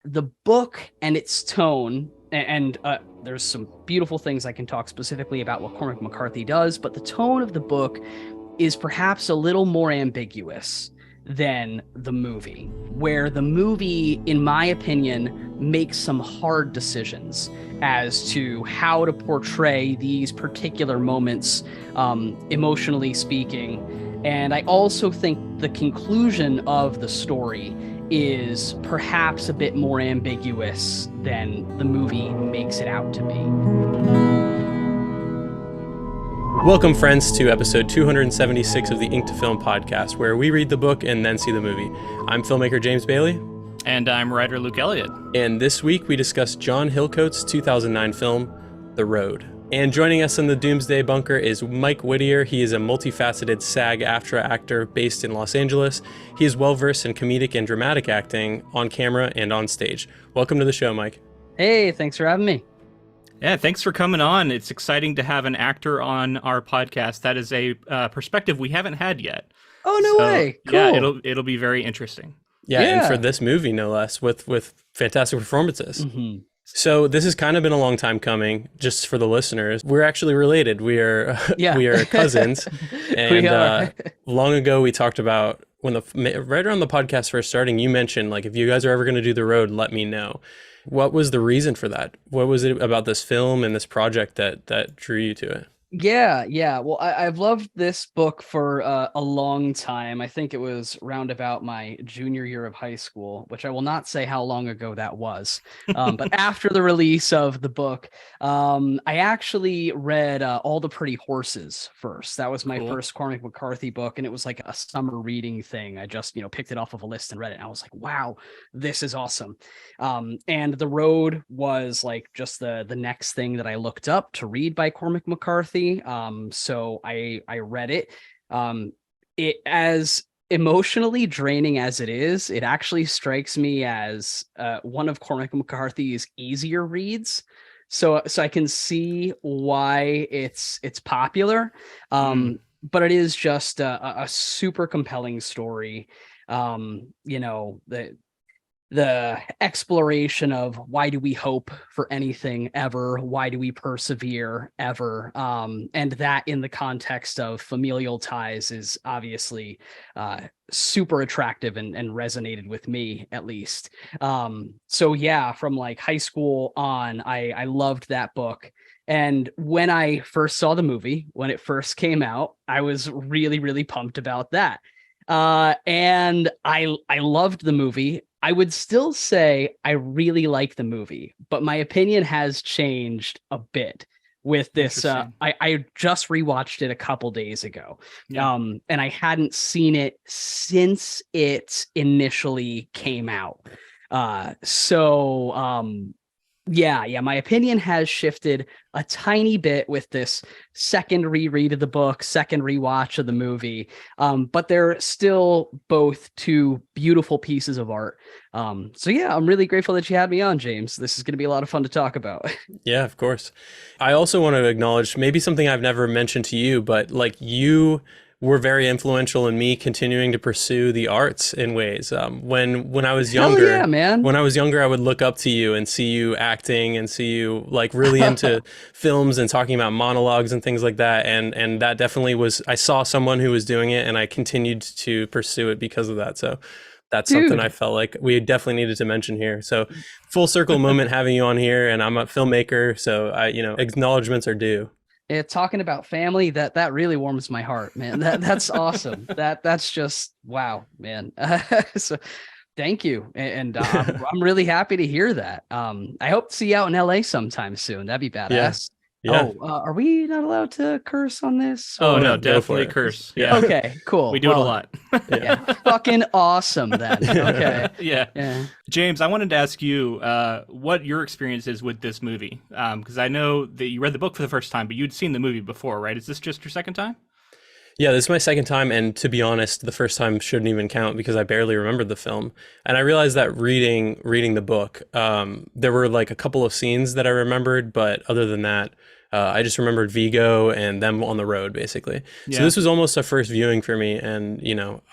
the book and its tone, and there's some beautiful things I can talk specifically about what Cormac McCarthy does, but the tone of the book is perhaps a little more ambiguous than the movie, where the movie, in my opinion, makes some hard decisions as to how to portray these particular moments, emotionally speaking. And I also think the conclusion of the story is perhaps a bit more ambiguous than the movie makes it out to be. Welcome, friends, to episode 276 of the Ink to Film podcast, where we read the book and then see the movie. I'm filmmaker James Bailey. And I'm writer Luke Elliott. And this week we discuss John Hillcoat's 2009 film, The Road. And joining us in the Doomsday Bunker is Mike Whittier. He is a multifaceted SAG-AFTRA actor based in Los Angeles. He is well-versed in comedic and dramatic acting on camera and on stage. Welcome to the show, Mike. Hey, thanks for having me. Yeah, thanks for coming on. It's exciting to have an actor on our podcast. That is a perspective we haven't had yet. Oh, no way. Cool. Yeah, it'll be very interesting. Yeah, and for this movie, no less, with fantastic performances. Mm-hmm. So this has kind of been a long time coming, just for the listeners. We're actually related. We are cousins. And long ago, we talked about right around the podcast first starting, you mentioned, like, if you guys are ever going to do The Road, let me know. What was the reason for that? What was it about this film and this project that drew you to it? Yeah. Well, I've loved this book for a long time. I think it was round about my junior year of high school, which I will not say how long ago that was. But after the release of the book, I actually read All the Pretty Horses first. That was my first Cormac McCarthy book, and it was like a summer reading thing. I just, picked it off of a list and read it, and I was like, wow, this is awesome. And The Road was like just the next thing that I looked up to read by Cormac McCarthy. So I read it. It, as emotionally draining as it is, it actually strikes me as one of Cormac McCarthy's easier reads. So I can see why it's popular. But it is just a super compelling story. The exploration of why do we hope for anything ever? Why do we persevere ever? And that in the context of familial ties is obviously super attractive and resonated with me, at least. So yeah, from like high school on, I loved that book. And when I first saw the movie, when it first came out, I was really, really pumped about that. And I loved the movie. I would still say I really like the movie, but my opinion has changed a bit with this. I just rewatched it a couple days ago, and I hadn't seen it since it initially came out. Yeah, my opinion has shifted a tiny bit with this second reread of the book, second rewatch of the movie. But they're still both two beautiful pieces of art. So yeah, I'm really grateful that you had me on, James. This is going to be a lot of fun to talk about. Yeah, of course. I also want to acknowledge maybe something I've never mentioned to you, but like you were very influential in me continuing to pursue the arts in ways. When I was younger, Hell yeah, man. When I was younger, I would look up to you and see you acting and see you like really into films and talking about monologues and things like that. And that definitely was, I saw someone who was doing it and I continued to pursue it because of that. So that's something I felt like we definitely needed to mention here. So full circle moment having you on here, and I'm a filmmaker. So acknowledgements are due. Talking about family, that really warms my heart, man. That's awesome. That's just wow, man. So thank you, and I'm really happy to hear that. I hope to see you out in LA sometime soon. That'd be badass. Yeah. Oh, are we not allowed to curse on this? Oh, no, definitely curse. Yeah. Okay, cool. We do it a lot. Yeah. Fucking awesome then. Okay. Yeah. James, I wanted to ask you what your experience is with this movie. Because I know that you read the book for the first time, but you'd seen the movie before, right? Is this just your second time? Yeah, this is my second time, and to be honest, the first time shouldn't even count because I barely remembered the film. And I realized that reading the book, there were like a couple of scenes that I remembered, but other than that, I just remembered Viggo and them on the road, basically. Yeah. So this was almost a first viewing for me, and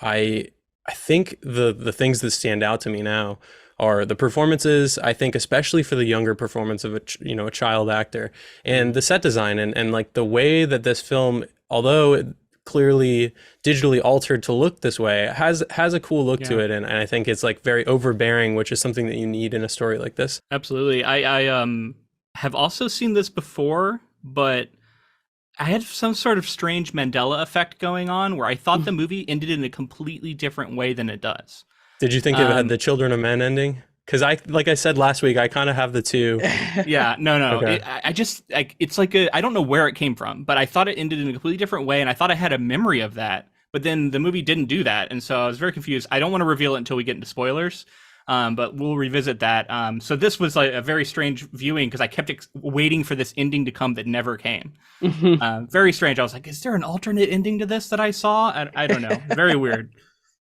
I think the things that stand out to me now are the performances, I think, especially for the younger performance of a child actor, and the set design and like the way that this film, although it clearly digitally altered to look this way, has a cool look to it, and I think it's like very overbearing, which is something that you need in a story like this. Absolutely. I have also seen this before, but I had some sort of strange Mandela effect going on where I thought the movie ended in a completely different way than it does. Did you think it had the Children of Men ending? Because like I said last week, I kind of have the two. Yeah, no. Okay. It's like I don't know where it came from, but I thought it ended in a completely different way, and I thought I had a memory of that. But then the movie didn't do that, and so I was very confused. I don't want to reveal it until we get into spoilers, but we'll revisit that. So this was like a very strange viewing because I kept waiting for this ending to come that never came. Very strange. I was like, is there an alternate ending to this that I saw? I don't know. Very weird.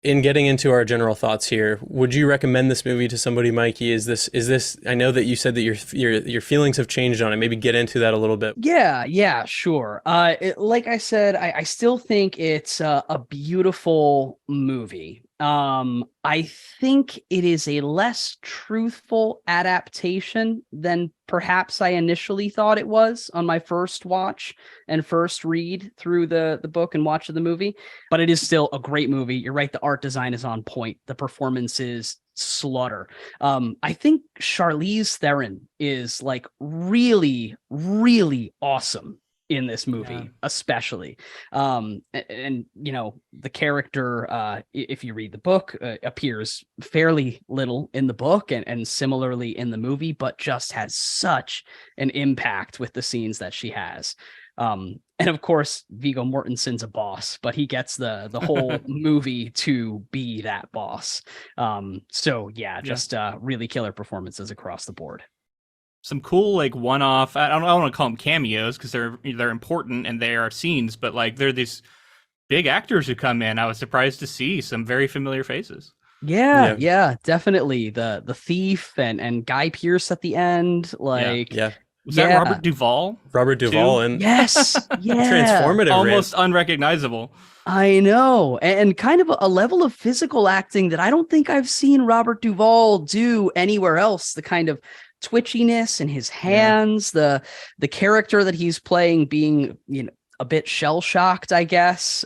In getting into our general thoughts here, would you recommend this movie to somebody, Mikey? Is this? I know that you said that your feelings have changed on it. Maybe get into that a little bit. Yeah, sure. Like I said, I still think it's a beautiful movie. I think it is a less truthful adaptation than perhaps I initially thought it was on my first watch and first read through the book and watch of the movie. But it is still a great movie. You're right. The art design is on point. The performance is slaughter. I think Charlize Theron is like really, really awesome in this movie, especially. And you know, the character, if you read the book, appears fairly little in the book and similarly in the movie, but just has such an impact with the scenes that she has. And of course, Viggo Mortenson's a boss, but he gets the whole movie to be that boss. Just really killer performances across the board. Some cool like one-off. I don't want to call them cameos because they're important and they are scenes, but like they're these big actors who come in. I was surprised to see some very familiar faces. Yeah, definitely. The thief and Guy Pearce at the end, like Was that Robert Duvall? Robert Duvall, and yes, transformative, almost unrecognizable. I know, and kind of a level of physical acting that I don't think I've seen Robert Duvall do anywhere else. The kind of twitchiness in his hands, the character that he's playing being, you know, a bit shell-shocked, I guess,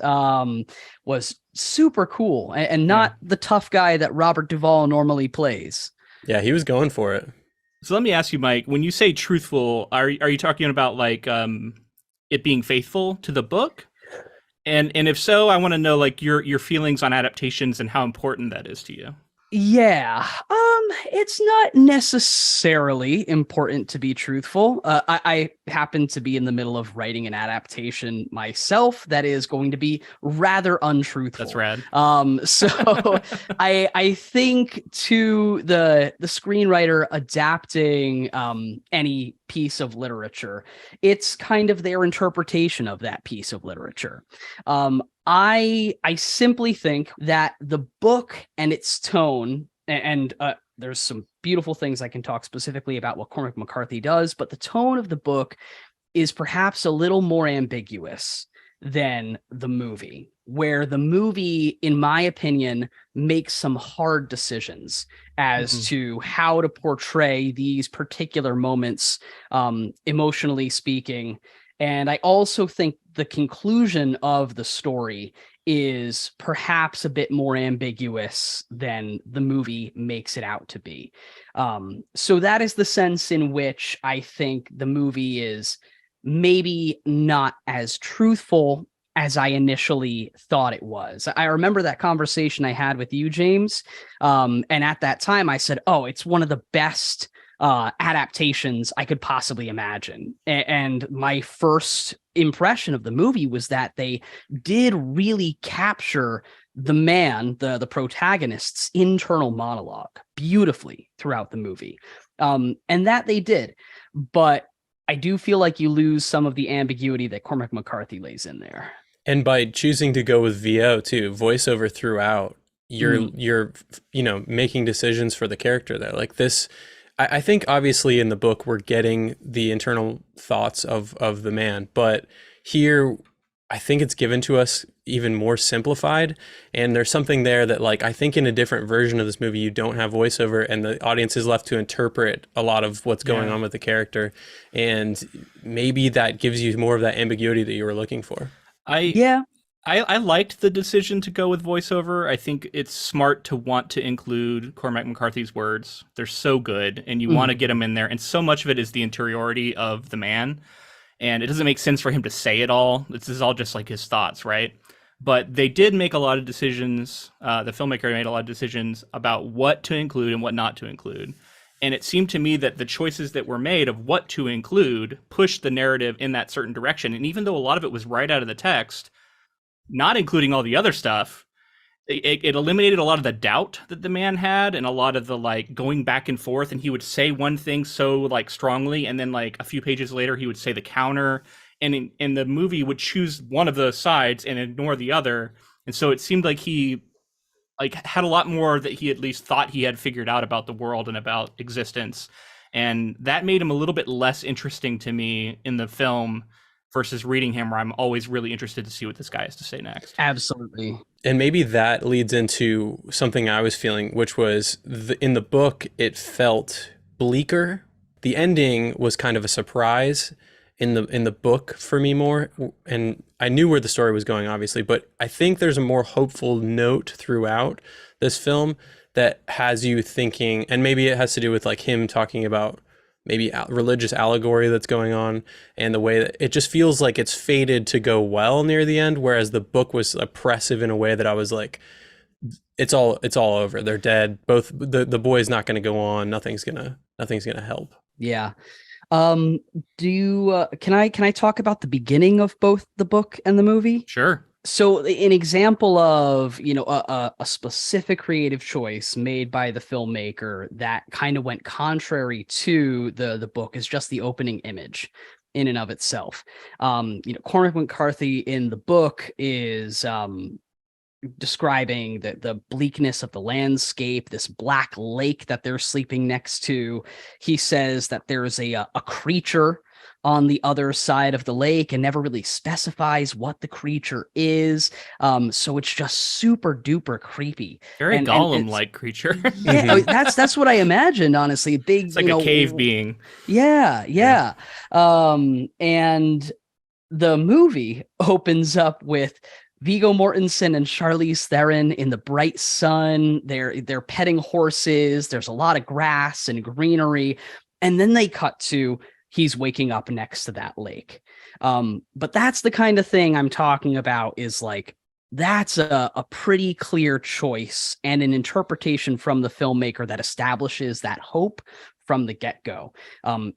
was super cool and not the tough guy that Robert Duvall normally plays. Yeah, he was going for it. So let me ask you, Mike, when you say truthful, are you talking about like it being faithful to the book? And if so, I want to know like your feelings on adaptations and how important that is to you. Yeah, it's not necessarily important to be truthful. I happen to be in the middle of writing an adaptation myself that is going to be rather untruthful. That's rad. So I think to the screenwriter adapting any piece of literature, it's kind of their interpretation of that piece of literature. I simply think that the book and its tone, and there's some beautiful things I can talk specifically about what Cormac McCarthy does, but the tone of the book is perhaps a little more ambiguous than the movie, where the movie, in my opinion, makes some hard decisions as to how to portray these particular moments, emotionally speaking. And I also think the conclusion of the story is perhaps a bit more ambiguous than the movie makes it out to be. So that is the sense in which I think the movie is maybe not as truthful as I initially thought it was. I remember that conversation I had with you, James. And at that time I said, oh, it's one of the best adaptations I could possibly imagine. And my first impression of the movie was that they did really capture the man, the protagonist's internal monologue beautifully throughout the movie. And that they did. But I do feel like you lose some of the ambiguity that Cormac McCarthy lays in there. And by choosing to go with VO too, voiceover throughout, you're making decisions for the character there. Like this, I think obviously in the book we're getting the internal thoughts of the man, but here I think it's given to us even more simplified. And there's something there that, like, I think in a different version of this movie, you don't have voiceover and the audience is left to interpret a lot of what's going on with the character. And maybe that gives you more of that ambiguity that you were looking for. I liked the decision to go with voiceover. I think it's smart to want to include Cormac McCarthy's words. They're so good, and you want to get them in there. And so much of it is the interiority of the man. And it doesn't make sense for him to say it all. This is all just like his thoughts, right? But they did make a lot of decisions. The filmmaker made a lot of decisions about what to include and what not to include. And it seemed to me that the choices that were made of what to include pushed the narrative in that certain direction. And even though a lot of it was right out of the text, not including all the other stuff, it eliminated a lot of the doubt that the man had and a lot of the like going back and forth. And he would say one thing so like strongly, and then like a few pages later he would say the counter, and in the movie would choose one of the sides and ignore the other. And so it seemed like he like had a lot more that he at least thought he had figured out about the world and about existence, and that made him a little bit less interesting to me in the film versus reading him, where I'm always really interested to see what this guy has to say next. Absolutely. And maybe that leads into something I was feeling, which was in the book, it felt bleaker. The ending was kind of a surprise in the book for me more. And I knew where the story was going, obviously, but I think there's a more hopeful note throughout this film that has you thinking, and maybe it has to do with like him talking about maybe religious allegory that's going on, and the way that it just feels like it's fated to go well near the end, whereas the book was oppressive in a way that I was like, it's all over. They're dead. Both the boy's not going to go on. Nothing's gonna help. Yeah. Can I talk about the beginning of both the book and the movie? Sure. So an example of, a specific creative choice made by the filmmaker that kind of went contrary to the book is just the opening image in and of itself. Cormac McCarthy in the book is describing the bleakness of the landscape, this black lake that they're sleeping next to. He says that there's a creature on the other side of the lake and never really specifies what the creature is. So it's just super duper creepy. Very Gollum-like creature. Yeah, that's what I imagined, honestly. Big, it's like a cave being. Yeah. And the movie opens up with Viggo Mortensen and Charlize Theron in the bright sun. They're petting horses. There's a lot of grass and greenery. And then they cut to he's waking up next to that lake. But that's the kind of thing I'm talking about, is like, that's a pretty clear choice and an interpretation from the filmmaker that establishes that hope from the get-go.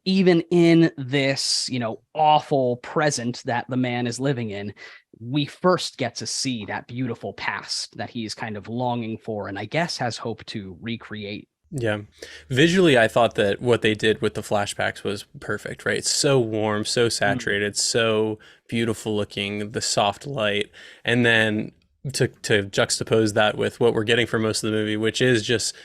Even in this, awful present that the man is living in, we first get to see that beautiful past that he's kind of longing for, and I guess has hope to recreate. Yeah. Visually, I thought that what they did with the flashbacks was perfect, right? It's so warm, so saturated, so beautiful looking, the soft light. And then to juxtapose that with what we're getting for most of the movie, which is just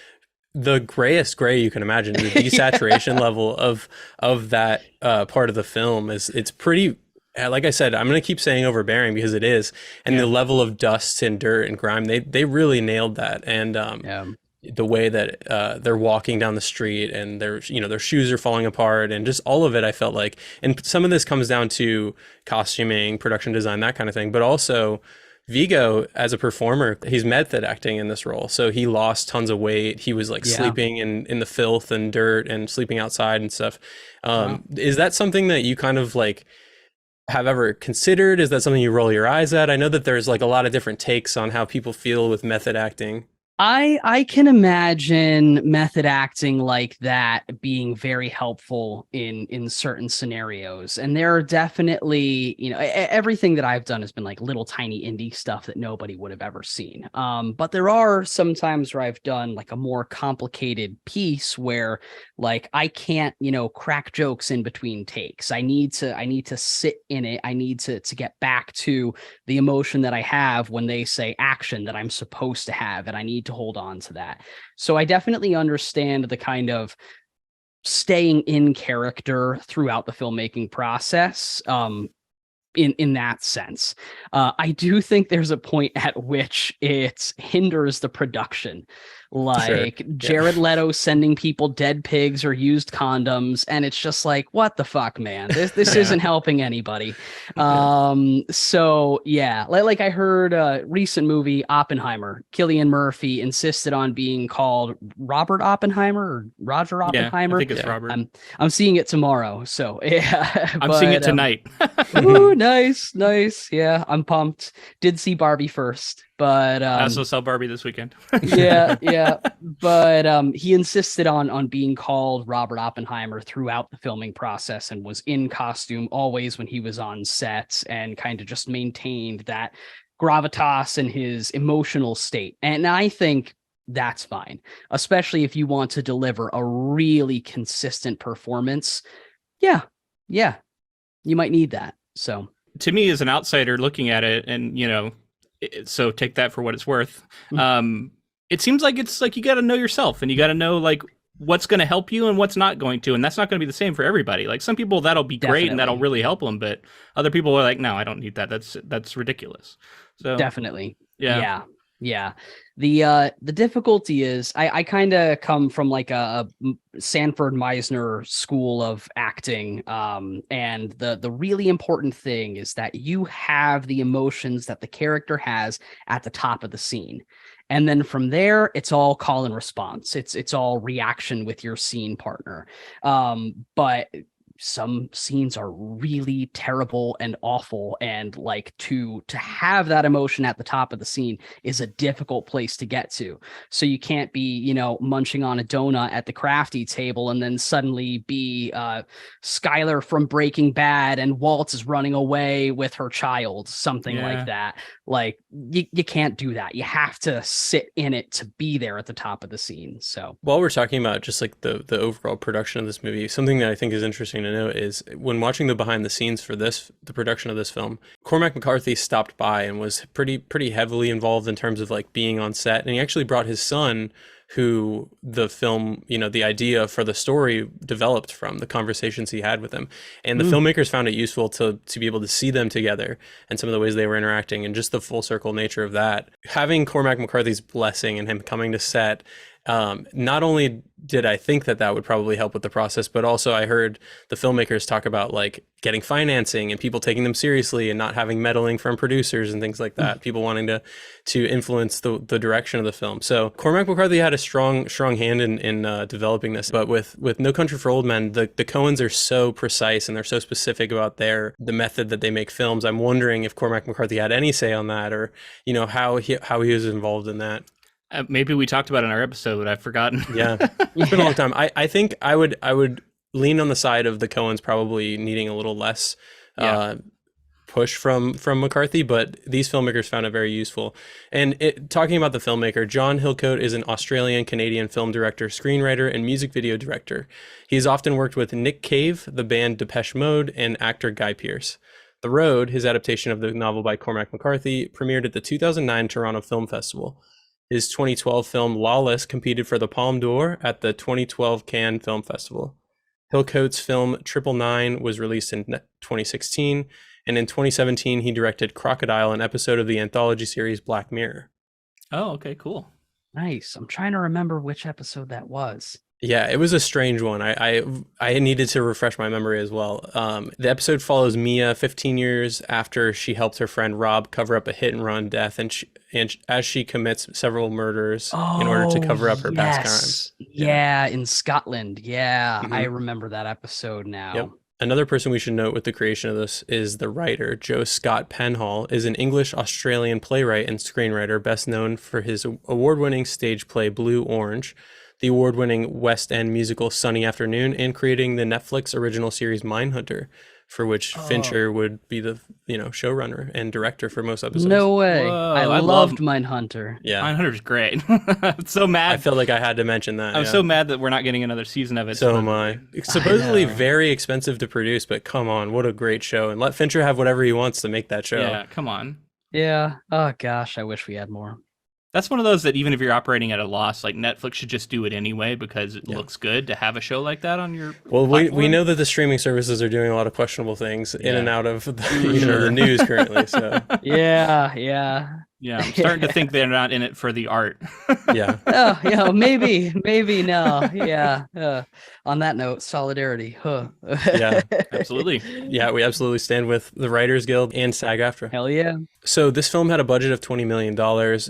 the grayest gray you can imagine, the desaturation level of that part of the film it's pretty, like I said, I'm going to keep saying overbearing because it is. And the level of dust and dirt and grime, they really nailed that. And the way that they're walking down the street and their shoes are falling apart, and just all of it, I felt like, and some of this comes down to costuming, production design, that kind of thing, but also Viggo as a performer, he's method acting in this role. So he lost tons of weight. He was like sleeping in the filth and dirt and sleeping outside and stuff. Is that something that you kind of like have ever considered? Is that something you roll your eyes at? I know that there's like a lot of different takes on how people feel with method acting. I can imagine method acting like that being very helpful in certain scenarios. And there are definitely, everything that I've done has been like little tiny indie stuff that nobody would have ever seen. But there are some times where I've done like a more complicated piece where like I can't, crack jokes in between takes. I need to sit in it. I need to get back to the emotion that I have when they say action that I'm supposed to have, and I need to hold on to that. So I definitely understand the kind of staying in character throughout the filmmaking process. in that sense. I do think there's a point at which it hinders the production. Like Sure. Jared Leto sending people dead pigs or used condoms, and it's just like, what the fuck, man? This isn't helping anybody. So yeah, like I heard a recent movie, Oppenheimer. Cillian Murphy insisted on being called Robert Oppenheimer or Roger Oppenheimer. I think it's Robert. I'm seeing it tomorrow, so yeah. I'm seeing it tonight. Ooh, nice. Yeah, I'm pumped. Did see Barbie first, but I also saw Barbie this weekend. yeah. But he insisted on being called Robert Oppenheimer throughout the filming process and was in costume always when he was on set and kind of just maintained that gravitas and his emotional state. And I think that's fine, especially if you want to deliver a really consistent performance. Yeah, you might need that. So to me, as an outsider looking at it, and so take that for what it's worth. It seems like it's like you got to know yourself, and you got to know like what's going to help you and what's not going to, and that's not going to be the same for everybody. Like some people that'll be great and that'll really help them, but other people are like, no, I don't need that. That's ridiculous. So definitely, yeah. The difficulty is I kind of come from like a Sanford Meisner school of acting, and the really important thing is that you have the emotions that the character has at the top of the scene. And then from there, it's all call and response. It's all reaction with your scene partner. But some scenes are really terrible and awful, and like to have that emotion at the top of the scene is a difficult place to get to. So you can't be, munching on a donut at the crafty table and then suddenly be Skylar from Breaking Bad and Walt is running away with her child, something like that. Like you can't do that. You have to sit in it to be there at the top of the scene. So while we're talking about just like the overall production of this movie, something that I think is interesting to note is when watching the behind the scenes for the production of this film, Cormac McCarthy stopped by and was pretty heavily involved in terms of like being on set, and he actually brought his son, who the film, the idea for the story developed from the conversations he had with him. And the filmmakers found it useful to be able to see them together and some of the ways they were interacting and just the full circle nature of that. Having Cormac McCarthy's blessing and him coming to set, not only did I think that would probably help with the process, but also I heard the filmmakers talk about like getting financing and people taking them seriously and not having meddling from producers and things like that. People wanting to influence the direction of the film. So Cormac McCarthy had a strong hand in developing this. But with No Country for Old Men, the Coens are so precise and they're so specific about the method that they make films. I'm wondering if Cormac McCarthy had any say on that, or how he was involved in that. Maybe we talked about it in our episode, but I've forgotten. Yeah, it's been a long time. I think I would lean on the side of the Coens probably needing a little less push from McCarthy, but these filmmakers found it very useful. And talking about the filmmaker, John Hillcoat is an Australian-Canadian film director, screenwriter, and music video director. He's often worked with Nick Cave, the band Depeche Mode, and actor Guy Pearce. The Road, his adaptation of the novel by Cormac McCarthy, premiered at the 2009 Toronto Film Festival. His 2012 film Lawless competed for the Palme d'Or at the 2012 Cannes Film Festival. Hillcoat's film 999 was released in 2016, and in 2017 he directed Crocodile, an episode of the anthology series Black Mirror. Oh, okay, cool. Nice. I'm trying to remember which episode that was. Yeah, it was a strange one. I needed to refresh my memory as well. The episode follows Mia 15 years after she helped her friend Rob cover up a hit-and-run death, and as she commits several murders in order to cover up her past crimes. Yeah, in Scotland. Yeah, I remember that episode now. Yep. Another person we should note with the creation of this is the writer. Joe Scott Penhall is an English-Australian playwright and screenwriter, best known for his award-winning stage play Blue Orange, the award-winning West End musical Sunny Afternoon, and creating the Netflix original series Mindhunter, for which Fincher would be the showrunner and director for most episodes. No way. Whoa, I loved Mindhunter. Yeah. Mindhunter's great. I'm so mad. I felt like I had to mention that. I'm so mad that we're not getting another season of it. So am I. It's supposedly very expensive to produce, but come on, what a great show. And let Fincher have whatever he wants to make that show. Yeah, come on. Yeah. Oh gosh, I wish we had more. That's one of those that even if you're operating at a loss, like Netflix should just do it anyway because it looks good to have a show like that on your platform. we know that the streaming services are doing a lot of questionable things in and out of the news currently. So yeah. I'm starting to think they're not in it for the art. Maybe no. Yeah. On that note, solidarity. Yeah, absolutely. Yeah, we absolutely stand with the Writers Guild and SAG-AFTRA. Hell yeah. So this film had a budget of $20 million,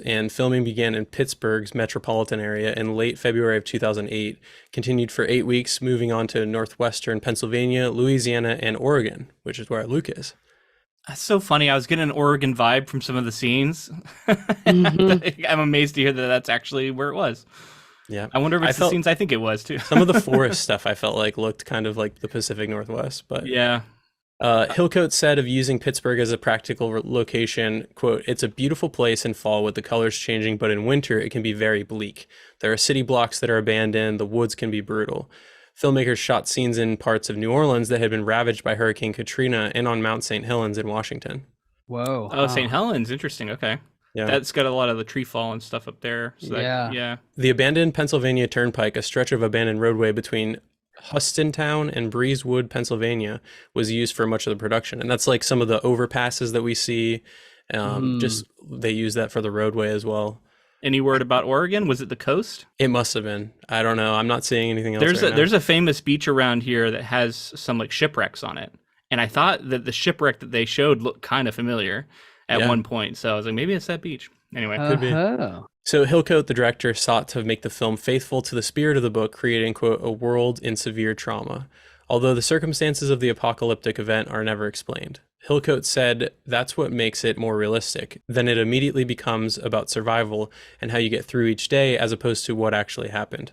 and filming began in Pittsburgh's metropolitan area in late February of 2008, continued for 8 weeks, moving on to northwestern Pennsylvania, Louisiana, and Oregon, which is where Luke is. That's so funny. I was getting an Oregon vibe from some of the scenes. Mm-hmm. I'm amazed to hear that that's actually where it was. Yeah. I wonder if it's the scenes I think it was, too. Some of the forest stuff I felt like looked kind of like the Pacific Northwest, but yeah. Hillcoat said of using Pittsburgh as a practical location, quote, "It's a beautiful place in fall with the colors changing, but in winter it can be very bleak. There are city blocks that are abandoned. The woods can be brutal. Filmmakers shot scenes in parts of New Orleans that had been ravaged by Hurricane Katrina and on Mount St. Helens in Washington." Whoa. Oh, St. Helens. Interesting. Okay. Yeah. That's got a lot of the tree fall and stuff up there. So yeah. The abandoned Pennsylvania Turnpike, a stretch of abandoned roadway between Hustontown and Breezewood, Pennsylvania, was used for much of the production. And that's like some of the overpasses that we see. Just they use that for the roadway as well. Any word about Oregon? Was it the coast? It must have been. I don't know. I'm not seeing anything else. There's a famous beach around here that has some like shipwrecks on it. And I thought that the shipwreck that they showed looked kind of familiar at one point. So I was like, maybe it's that beach. Anyway, could be. So Hillcoat, the director, sought to make the film faithful to the spirit of the book, creating, quote, "a world in severe trauma," although the circumstances of the apocalyptic event are never explained. Hillcoat said that's what makes it more realistic. Then it immediately becomes about survival and how you get through each day as opposed to what actually happened.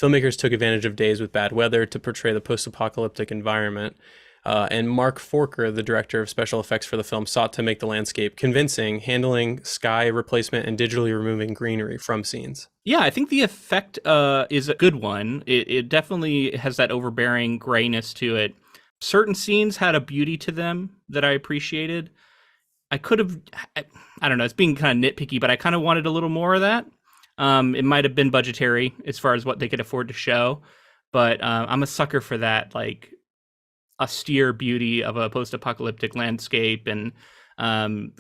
Filmmakers took advantage of days with bad weather to portray the post-apocalyptic environment. And Mark Forker, the director of special effects for the film, sought to make the landscape convincing, handling sky replacement and digitally removing greenery from scenes. Yeah, I think the effect is a good one. It definitely has that overbearing grayness to it. Certain scenes had a beauty to them that I appreciated. I don't know, it's being kind of nitpicky, but I kind of wanted a little more of that. It might have been budgetary as far as what they could afford to show, but I'm a sucker for that, like, austere beauty of a post-apocalyptic landscape and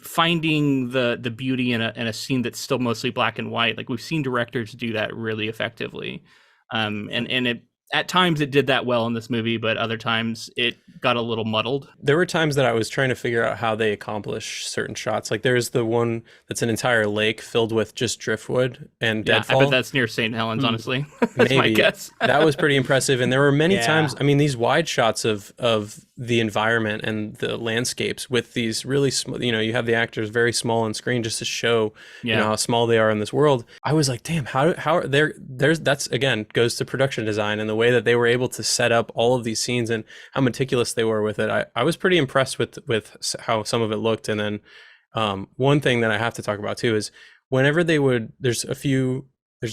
finding the beauty in a scene that's still mostly black and white. Like, we've seen directors do that really effectively. And it, at times it did that well in this movie, but other times it got a little muddled. There were times that I was trying to figure out how they accomplish certain shots. Like there's the one that's an entire lake filled with just driftwood and deadfall. I bet that's near St. Helens, honestly. That's Maybe. my guess. That was pretty impressive. And there were many times, I mean, these wide shots of the environment and the landscapes with these really, you have the actors very small on screen just to show, how small they are in this world. I was like, damn, how are that's again, goes to production design and the way that they were able to set up all of these scenes and how meticulous they were with it. I was pretty impressed with how some of it looked. And then one thing that I have to talk about too is whenever there's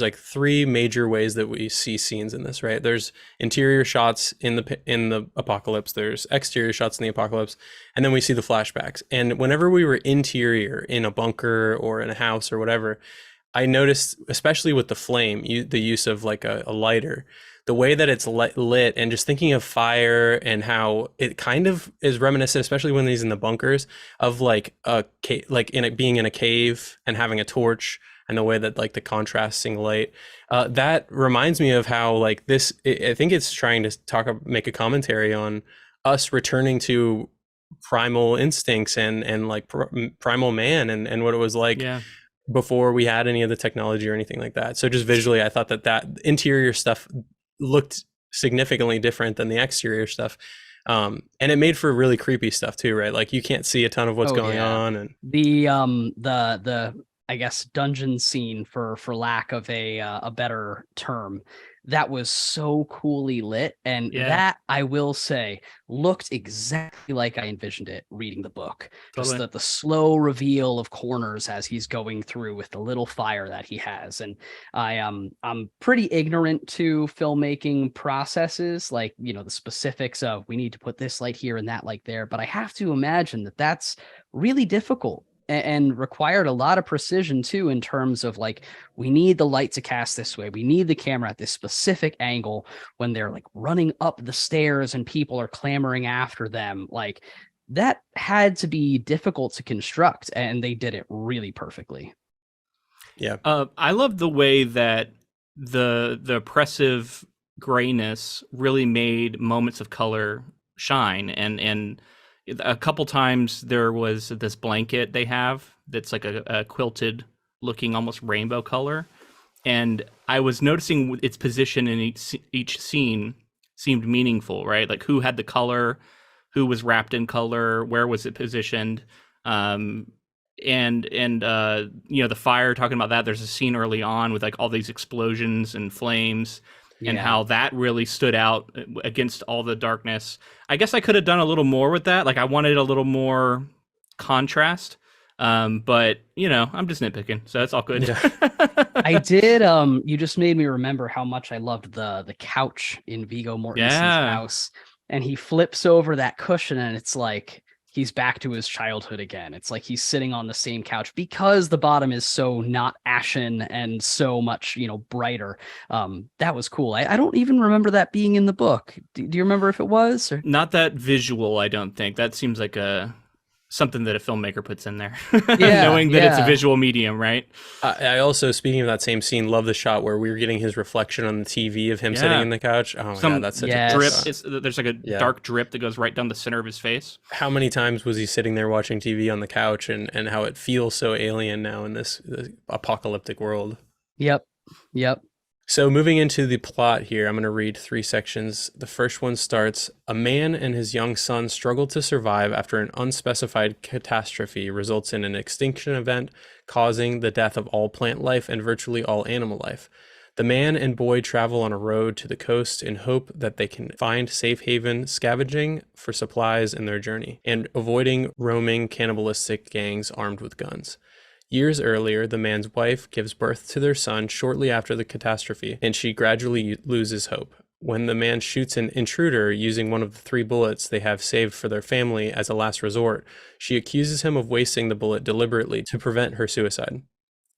like three major ways that we see scenes in this, right? There's interior shots in the apocalypse, there's exterior shots in the apocalypse, and then we see the flashbacks. And whenever we were interior in a bunker or in a house or whatever, I noticed, especially with the flame, the use of like a lighter, the way that it's lit, and just thinking of fire and how it kind of is reminiscent, especially when he's in the bunkers, of like being in a cave and having a torch, and the way that like the contrasting light, that reminds me of how like this, I think it's trying to make a commentary on us returning to primal instincts and like primal man and what it was like before we had any of the technology or anything like that. So just visually, I thought that interior stuff looked significantly different than the exterior stuff. And it made for really creepy stuff too, right? Like you can't see a ton of what's going on. And the I guess dungeon scene, for lack of a better term, that was so coolly lit, and that, I will say, looked exactly like I envisioned it reading the book. Totally. Just the slow reveal of corners as he's going through with the little fire that he has. And I'm pretty ignorant to filmmaking processes, like the specifics of we need to put this light here and that light there, but I have to imagine that that's really difficult and required a lot of precision too, in terms of like, we need the light to cast this way, we need the camera at this specific angle when they're like running up the stairs and people are clamoring after them. Like, that had to be difficult to construct, and they did it really perfectly. Yeah. I love the way that the oppressive grayness really made moments of color shine, and a couple times there was this blanket they have that's like a quilted looking almost rainbow color, and I was noticing its position in each scene seemed meaningful, right? Like, who had the color, who was wrapped in color, where was it positioned, and you know, the fire, talking about that, there's a scene early on with like all these explosions and flames, and how that really stood out against all the darkness. I guess I could have done a little more with that. Like, I wanted a little more contrast. But you know, I'm just nitpicking, so that's all good. Yeah. I did. You just made me remember how much I loved the couch in Viggo Mortensen's house, and he flips over that cushion, and it's like he's back to his childhood again. It's like he's sitting on the same couch because the bottom is so not ashen and so much, you know, brighter. That was cool. I don't even remember that being in the book. Do you remember if it was? Or? Not that visual, I don't think. That seems like something that a filmmaker puts in there, knowing that it's a visual medium, right? I also, speaking of that same scene, love the shot where we were getting his reflection on the TV of him sitting in the couch. Oh my God, that's such a drip. There's like a dark drip that goes right down the center of his face. How many times was he sitting there watching TV on the couch, and how it feels so alien now in this apocalyptic world. Yep. So moving into the plot here, I'm going to read 3 sections. The first one starts, a man and his young son struggle to survive after an unspecified catastrophe results in an extinction event, causing the death of all plant life and virtually all animal life. The man and boy travel on a road to the coast in hope that they can find safe haven, scavenging for supplies in their journey, and avoiding roaming cannibalistic gangs armed with guns. Years earlier, the man's wife gives birth to their son shortly after the catastrophe, and she gradually loses hope. When the man shoots an intruder using one of the 3 bullets they have saved for their family as a last resort, she accuses him of wasting the bullet deliberately to prevent her suicide.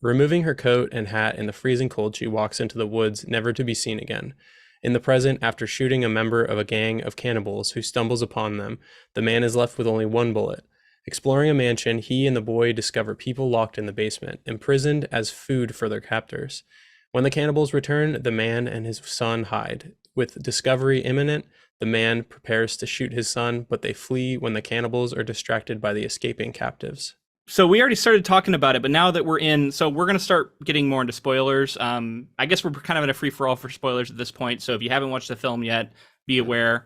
Removing her coat and hat in the freezing cold, she walks into the woods, never to be seen again. In the present, after shooting a member of a gang of cannibals who stumbles upon them, the man is left with only 1 bullet. Exploring a mansion, he and the boy discover people locked in the basement, imprisoned as food for their captors. When the cannibals return, the man and his son hide. With discovery imminent, the man prepares to shoot his son, but they flee when the cannibals are distracted by the escaping captives. So we already started talking about it, but now that we're going to start getting more into spoilers. I guess we're kind of in a free-for-all for spoilers at this point, so if you haven't watched the film yet, be aware.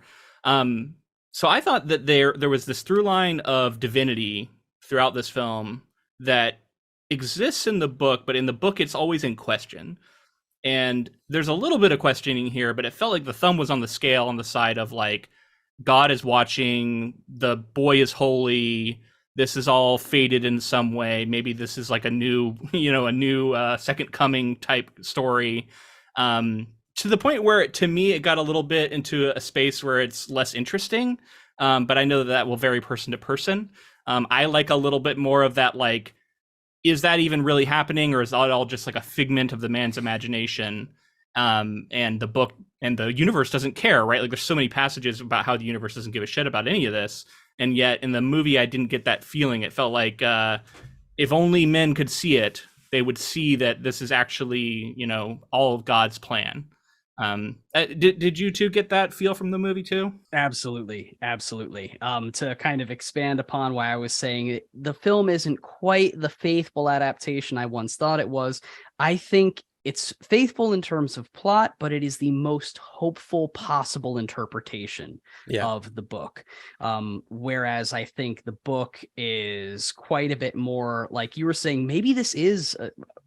So I thought that there was this through line of divinity throughout this film that exists in the book, but in the book it's always in question. And there's a little bit of questioning here, but it felt like the thumb was on the scale on the side of like, God is watching, the boy is holy, this is all fated in some way. Maybe this is like a new second coming type story. To the point where, to me, it got a little bit into a space where it's less interesting. But I know that will vary person to person. I like a little bit more of that, like, is that even really happening? Or is that all just like a figment of the man's imagination? And the book and the universe doesn't care, right? Like, there's so many passages about how the universe doesn't give a shit about any of this. And yet in the movie, I didn't get that feeling. It felt like if only men could see it, they would see that this is actually, all of God's plan. Did you two get that feel from the movie too? Absolutely. To kind of expand upon why I was saying the film isn't quite the faithful adaptation I once thought it was. I think it's faithful in terms of plot, but it is the most hopeful possible interpretation of the book. Whereas I think the book is quite a bit more, like you were saying, maybe this is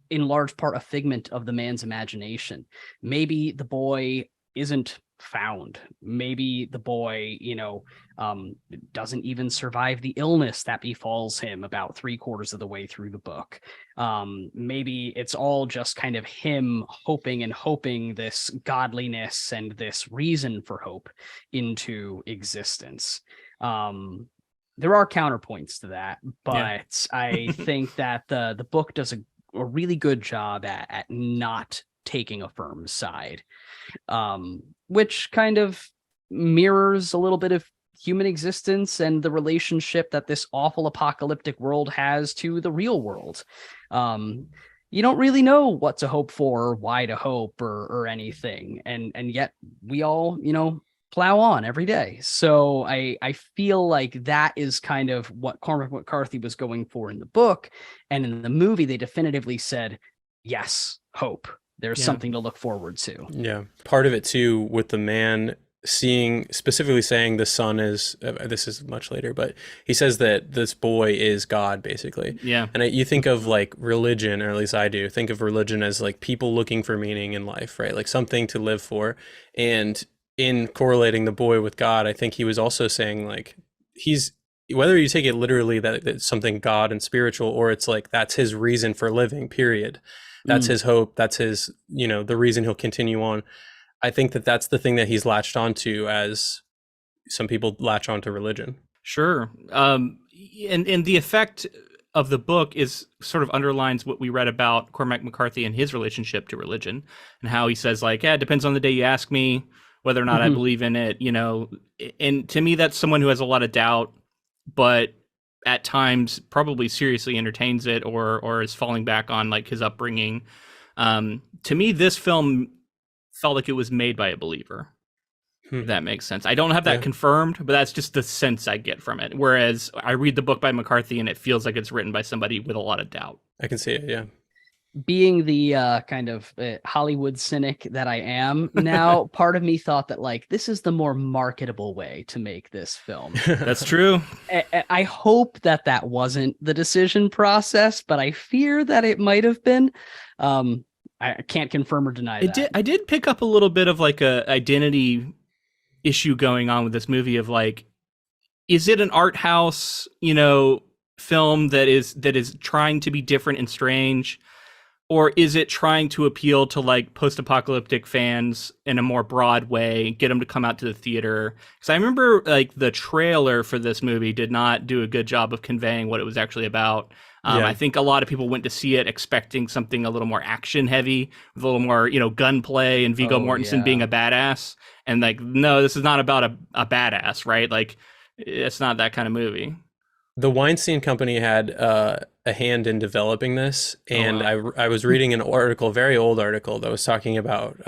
in large part a figment of the man's imagination. Maybe the boy isn't found. Maybe the boy, doesn't even survive the illness that befalls him about 3/4 of the way through the book. Maybe it's all just kind of him hoping this godliness and this reason for hope into existence. there are counterpoints to that, but Yeah. I think that the book does a really good job at not taking a firm side, which kind of mirrors a little bit of human existence and the relationship that this awful apocalyptic world has to the real world. You don't really know what to hope for or why to hope or anything, and yet we all, plow on every day. So I feel like that is kind of what Cormac McCarthy was going for in the book, and in the movie they definitively said, yes, hope. There's something to look forward to. Yeah. Part of it too, with the man specifically saying the son is, this is much later, but he says that this boy is God, basically. Yeah. And you think of like religion, or at least I do, think of religion as like people looking for meaning in life, right? Like something to live for. And in correlating the boy with God, I think he was also saying like, whether you take it literally that it's something God and spiritual, or it's like, that's his reason for living, period. That's his hope. That's his, the reason he'll continue on. I think that that's the thing that he's latched onto, as some people latch onto religion. Sure. And the effect of the book is sort of underlines what we read about Cormac McCarthy and his relationship to religion, and how he says like, it depends on the day you ask me whether or not I believe in it, and to me, that's someone who has a lot of doubt, but at times probably seriously entertains it or is falling back on like his upbringing. To me, this film felt like it was made by a believer. If that makes sense. I don't have that confirmed, but that's just the sense I get from it. Whereas I read the book by McCarthy and it feels like it's written by somebody with a lot of doubt. I can see it, yeah. Being the kind of Hollywood cynic that I am now, part of me thought that like this is the more marketable way to make this film. That's true. I hope that wasn't the decision process, but I fear that it might have been. I can't confirm or deny that. I did pick up a little bit of like a identity issue going on with this movie of like, is it an art house, film that is trying to be different and strange? Or is it trying to appeal to like post-apocalyptic fans in a more broad way, get them to come out to the theater? Because I remember like the trailer for this movie did not do a good job of conveying what it was actually about. I think a lot of people went to see it expecting something a little more action heavy, with a little more, gunplay and Viggo Mortenson being a badass. And like, no, this is not about a badass, right? Like, it's not that kind of movie. The Weinstein Company had a hand in developing this, and I was reading an article, a very old article, that was talking about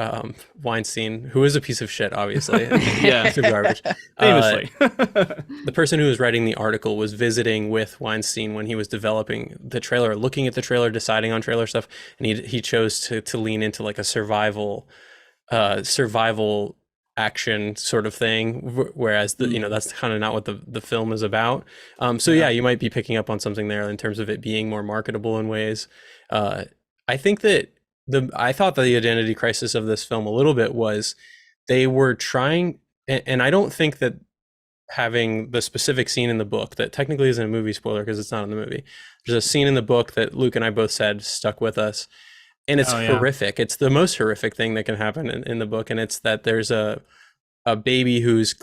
Weinstein, who is a piece of shit, obviously. Yeah, super garbage. Famously, the person who was writing the article was visiting with Weinstein when he was developing the trailer, looking at the trailer, deciding on trailer stuff, and he chose to lean into like a survival action sort of thing, whereas that's kind of not what the film is about. So you might be picking up on something there in terms of it being more marketable in ways. I think that I thought that the identity crisis of this film a little bit was they were trying, and I don't think that having the specific scene in the book that technically isn't a movie spoiler because it's not in the movie. There's a scene in the book that Luke and I both said stuck with us. And it's horrific. It's the most horrific thing that can happen in the book. And it's that there's a baby who's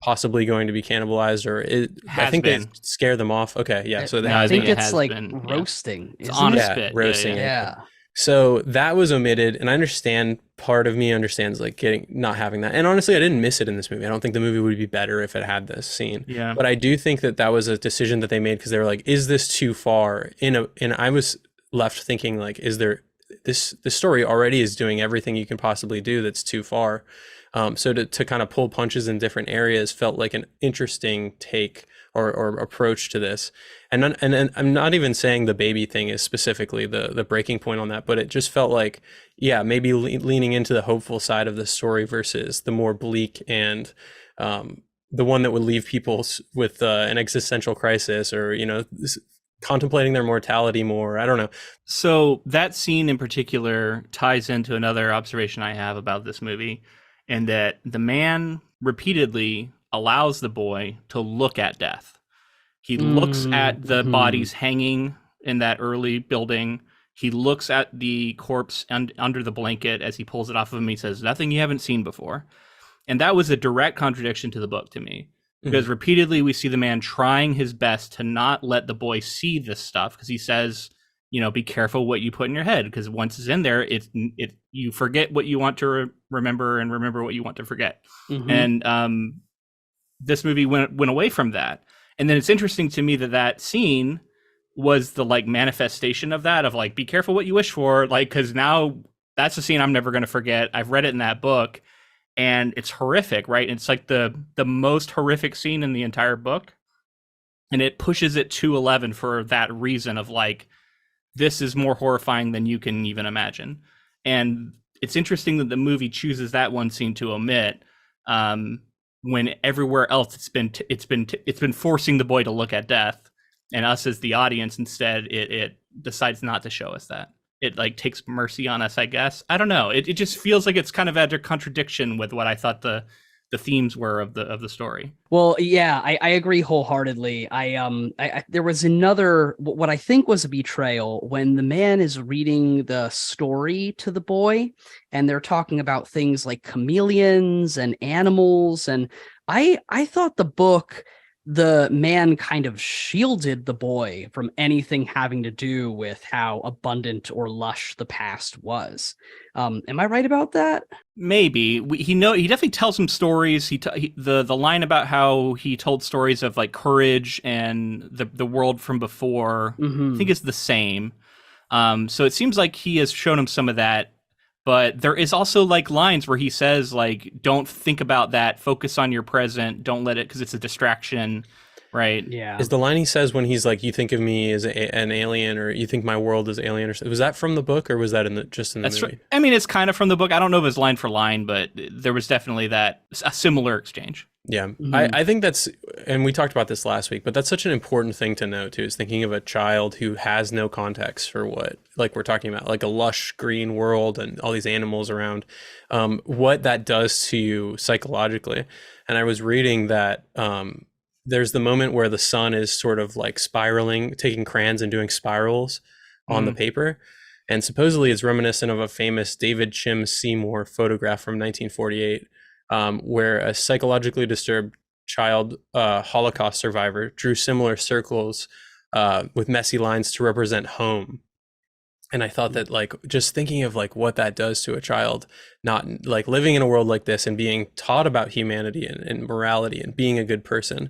possibly going to be cannibalized, or I think they scare them off. Okay, yeah. So I think it's like roasting. It's on a spit. Roasting. Yeah. So that was omitted, and I understand. Part of me understands like not having that. And honestly, I didn't miss it in this movie. I don't think the movie would be better if it had this scene. Yeah. But I do think that was a decision that they made because they were like, "Is this too far?" And I was left thinking like, "Is there?" This story already is doing everything you can possibly do that's too far. So to kind of pull punches in different areas felt like an interesting take or approach to this. And I'm not even saying the baby thing is specifically the breaking point on that, but it just felt like, maybe leaning into the hopeful side of the story versus the more bleak and the one that would leave people with an existential crisis or, contemplating their mortality more. I don't know. So that scene in particular ties into another observation I have about this movie, and that the man repeatedly allows the boy to look at death. He looks at the bodies hanging in that early building. He looks at the corpse under the blanket as he pulls it off of him. He says, "Nothing you haven't seen before." And that was a direct contradiction to the book to me. because repeatedly we see the man trying his best to not let the boy see this stuff, because he says, be careful what you put in your head, because once it's in there, you forget what you want to remember and remember what you want to forget. And this movie went away from that. And then it's interesting to me that scene was the like manifestation of that, of like, be careful what you wish for, like, because now that's a scene I'm never going to forget. I've read it in that book, and it's horrific, right? It's like the most horrific scene in the entire book, and it pushes it to 11 for that reason of like, this is more horrifying than you can even imagine. And it's interesting that the movie chooses that one scene to omit, when everywhere else it's been forcing the boy to look at death, and us as the audience instead it decides not to show us that. It like takes mercy on us, I guess. I don't know. It just feels like it's kind of at a contradiction with what I thought the themes were of the story. Well, yeah, I agree wholeheartedly. I there was another, what I think was a betrayal, when the man is reading the story to the boy, and they're talking about things like chameleons and animals, and I thought the book, the man kind of shielded the boy from anything having to do with how abundant or lush the past was. Am I right about that? Maybe. He definitely tells some stories. The line about how he told stories of like courage and the world from before, I think is the same. So it seems like he has shown him some of that. But there is also like lines where he says like, don't think about that. Focus on your present. Don't let it, because it's a distraction. Right. Yeah. Is the line he says when he's like, you think of me as an alien, or you think my world is alien, or was that from the book, or was that just in the movie? Right. I mean, it's kind of from the book. I don't know if it's line for line, but there was definitely a similar exchange. Yeah. I think that's, and we talked about this last week, but that's such an important thing to know too, is thinking of a child who has no context for what, like we're talking about, like a lush green world and all these animals around, what that does to you psychologically. And I was reading that, there's the moment where the sun is sort of like spiraling, taking crayons and doing spirals on the paper. And supposedly it's reminiscent of a famous David Chim Seymour photograph from 1948, where a psychologically disturbed child Holocaust survivor drew similar circles with messy lines to represent home. And I thought that, like, just thinking of like what that does to a child, not like living in a world like this and being taught about humanity and morality and being a good person,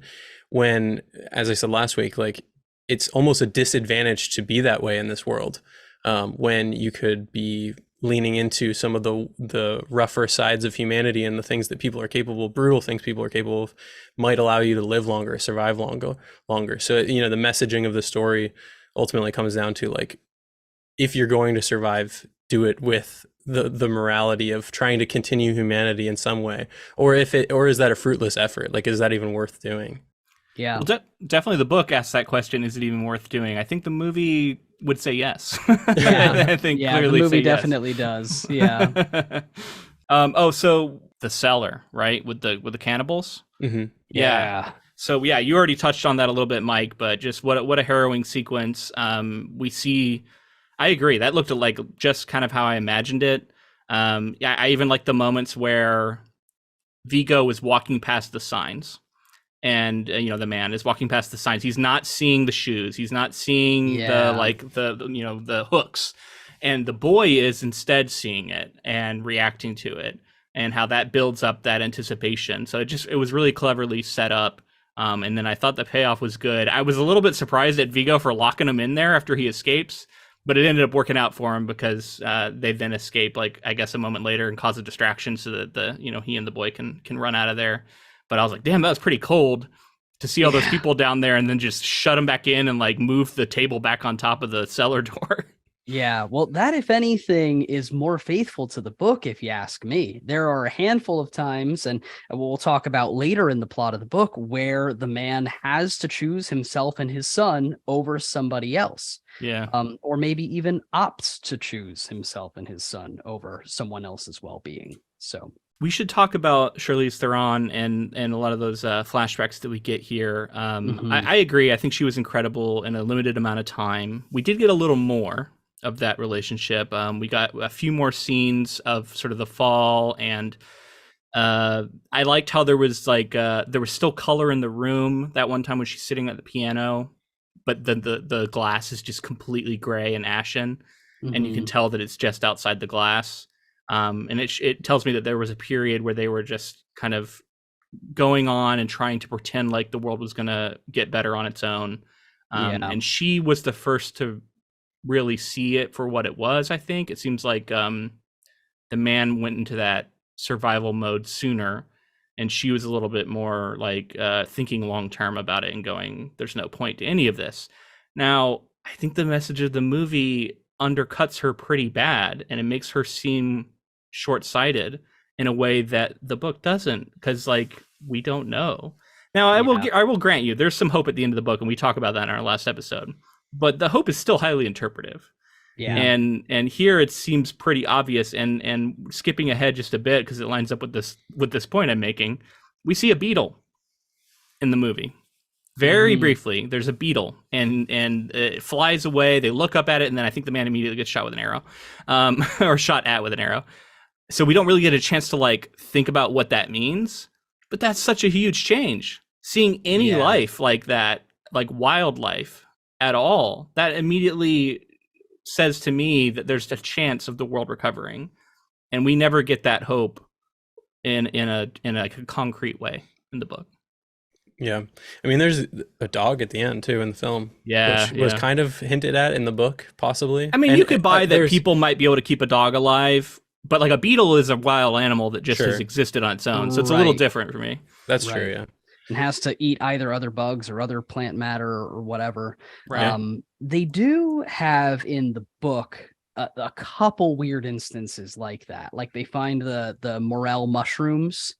when, as I said last week, like it's almost a disadvantage to be that way in this world, when you could be leaning into some of the rougher sides of humanity and the things that people are capable, brutal things people are capable of, might allow you to live longer, survive longer. So, the messaging of the story ultimately comes down to like, if you're going to survive, do it with the morality of trying to continue humanity in some way, or is that a fruitless effort? Like, is that even worth doing? Yeah. Well, definitely the book asks that question, is it even worth doing? I think the movie would say yes. Yeah. I think clearly the movie yes. definitely does. Yeah. So the cellar, right? With the cannibals? Mm-hmm. Yeah. So yeah, you already touched on that a little bit, Mike, but just what a harrowing sequence. We see, I agree, that looked like just kind of how I imagined it. I even like the moments where Viggo is walking past the signs, and the man is walking past the signs. He's not seeing the shoes. He's not seeing the hooks, and the boy is instead seeing it and reacting to it, and how that builds up that anticipation. So it was really cleverly set up. And then I thought the payoff was good. I was a little bit surprised at Viggo for locking him in there after he escapes, but it ended up working out for him, because they then escape, like, I guess a moment later, and cause a distraction so that he and the boy can run out of there. But I was like, damn, that was pretty cold to see all those people down there and then just shut them back in and like move the table back on top of the cellar door. Yeah, well, that, if anything, is more faithful to the book, if you ask me. There are a handful of times, and we'll talk about later in the plot of the book, where the man has to choose himself and his son over somebody else. Yeah. Or maybe even opts to choose himself and his son over someone else's well-being. So we should talk about Charlize Theron and a lot of those flashbacks that we get here. I agree. I think she was incredible in a limited amount of time. We did get a little more of that relationship. We got a few more scenes of sort of the fall and I liked how there was like there was still color in the room that one time when she's sitting at the piano, but the glass is just completely gray and ashen, and you can tell that it's just outside the glass. And it tells me that there was a period where they were just kind of going on and trying to pretend like the world was going to get better on its own. And she was the first to really see it for what it was. I think it seems like the man went into that survival mode sooner, and she was a little bit more like thinking long term about it and going, there's no point to any of this. Now, I think the message of the movie undercuts her pretty bad, and it makes her seem short-sighted in a way that the book doesn't, because like we don't know. Now, I will grant you there's some hope at the end of the book, and we talk about that in our last episode, but the hope is still highly interpretive. Yeah. And here it seems pretty obvious, and skipping ahead just a bit because it lines up with this point I'm making. We see a beetle in the movie. Very briefly, there's a beetle, and it flies away. They look up at it, and then I think the man immediately gets shot with an arrow, or shot at with an arrow. So we don't really get a chance to like think about what that means. But that's such a huge change. Seeing any life like that, like wildlife at all, that immediately says to me that there's a chance of the world recovering, and we never get that hope in a concrete way in the book. Yeah, I mean, there's a dog at the end too in the film. Yeah, which was kind of hinted at in the book, possibly. I mean, you could buy that people might be able to keep a dog alive, but like a beetle is a wild animal that just has existed on its own, so it's a little different for me. That's true. Yeah. And has to eat either other bugs or other plant matter or whatever. Right. They do have in the book a couple weird instances like that. Like they find the morel mushrooms.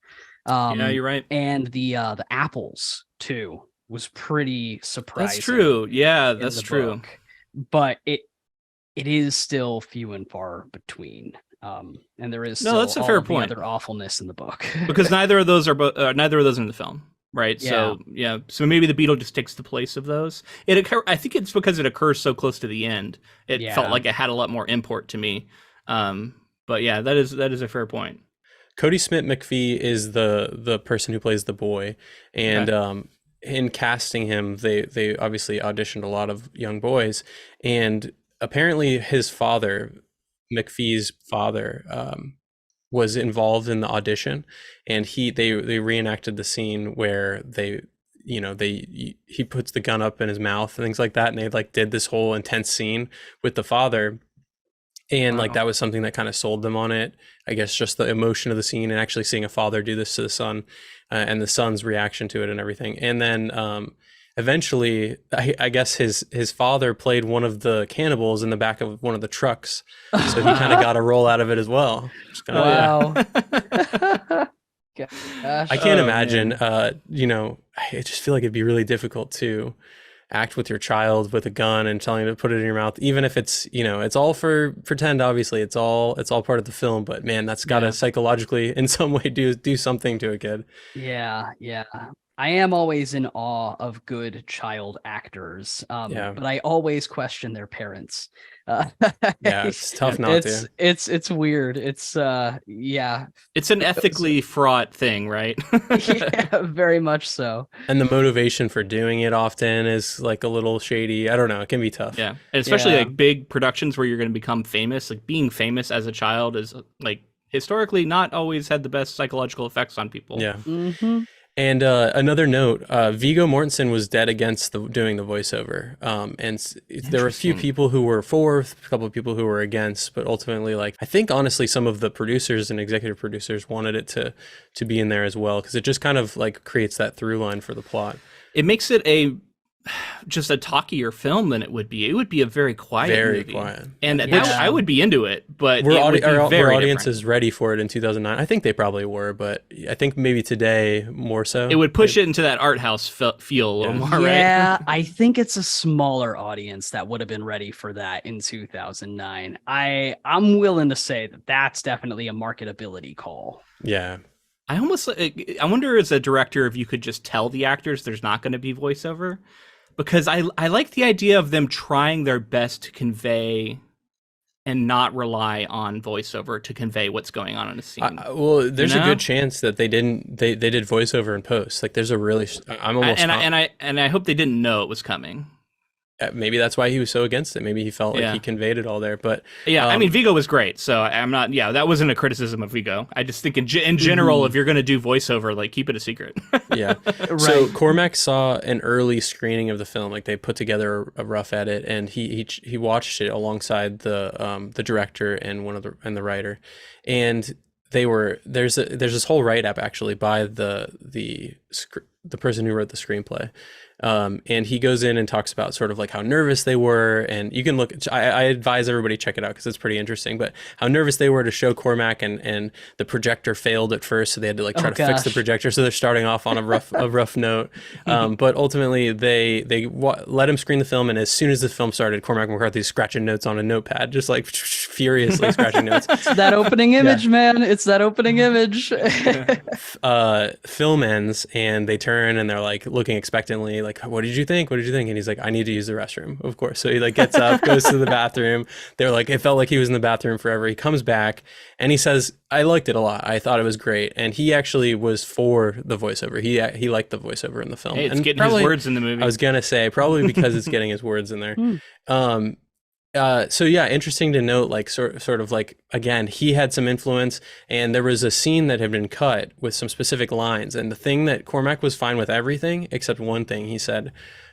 Yeah, you're right. And the apples too was pretty surprising. That's true. Yeah, that's true. Book. But it is still few and far between. And there is still that's a fair point. Other awfulness in the book because neither of those are in the film. Right. Yeah. So maybe the beetle just takes the place of those. I think it's because it occurs so close to the end. It felt like it had a lot more import to me. But yeah, that is a fair point. Cody Smith-McPhee is the person who plays the boy, and in casting him, they obviously auditioned a lot of young boys, and apparently his father, McPhee's father, was involved in the audition, and they reenacted the scene where he puts the gun up in his mouth and things like that, and they like did this whole intense scene with the father, and like that was something that kind of sold them on it. I guess just the emotion of the scene and actually seeing a father do this to the son, and the son's reaction to it and everything. And then eventually, I guess his father played one of the cannibals in the back of one of the trucks, so he kind of got a roll out of it as well. Wow. Gosh. I can't imagine. I just feel like it'd be really difficult to act with your child with a gun and telling him to put it in your mouth, even if it's it's all for pretend. Obviously, it's all part of the film. But man, that's got to psychologically, in some way, do something to a kid. Yeah. I am always in awe of good child actors, but I always question their parents. It's tough not to. It's weird. It's It's an ethically fraught thing, right? Yeah, very much so. And the motivation for doing it often is like a little shady. I don't know. It can be tough. Yeah, and especially like big productions where you're going to become famous. Like being famous as a child is like historically not always had the best psychological effects on people. Yeah. Mm-hmm. And another note, Viggo Mortensen was dead against doing the voiceover. And there were a few people who were for, a couple of people who were against, but ultimately, like, I think honestly, some of the producers and executive producers wanted it to be in there as well, because it just kind of like creates that through line for the plot. It makes it just a talkier film than it would be. It would be a very quiet movie. And I would be into it, but were audiences ready for it in 2009? I think they probably were, but I think maybe today more so. It would push it into that art house feel a little more, right? Yeah, I think it's a smaller audience that would have been ready for that in 2009. I'm willing to say that that's definitely a marketability call. Yeah. I wonder as a director if you could just tell the actors there's not going to be voiceover. Because I like the idea of them trying their best to convey and not rely on voiceover to convey what's going on in a scene. Well, there's a good chance that they didn't. They did voiceover in post. Like, there's a really. I'm almost. And I hope they didn't know it was coming. Maybe that's why he was so against it. Maybe he felt like he conveyed it all there. But yeah, I mean, Viggo was great, so I'm not. Yeah, that wasn't a criticism of Viggo. I just think in general, if you're going to do voiceover, like, keep it a secret. Yeah. Right. So Cormac saw an early screening of the film. Like, they put together a rough edit, and he watched it alongside the director and the writer, and there's this whole write up actually by the person who wrote the screenplay. And he goes in and talks about sort of like how nervous they were, and you can look. I advise everybody check it out because it's pretty interesting. But how nervous they were to show Cormac, and the projector failed at first, so they had to like try to fix the projector. So they're starting off on a rough note. But ultimately, they let him screen the film, and as soon as the film started, Cormac McCarthy's scratching notes on a notepad, just like furiously scratching notes. It's that opening image, man. It's that opening image. Film ends, and they turn, and they're like looking expectantly, like, what did you think? And he's like, I need to use the restroom, of course. So he like gets up, goes to the bathroom. They're like, it felt like he was in the bathroom forever. He comes back and he says, I liked it a lot. I thought it was great. And he actually was for the voiceover. He liked the voiceover in the film. Hey, it's and getting his words in the movie. I was going to say, probably because it's getting his words in there. So yeah, interesting to note, like sort of like, again, he had some influence, and there was a scene that had been cut with some specific lines, and the thing that Cormac was fine with everything except one thing. He said,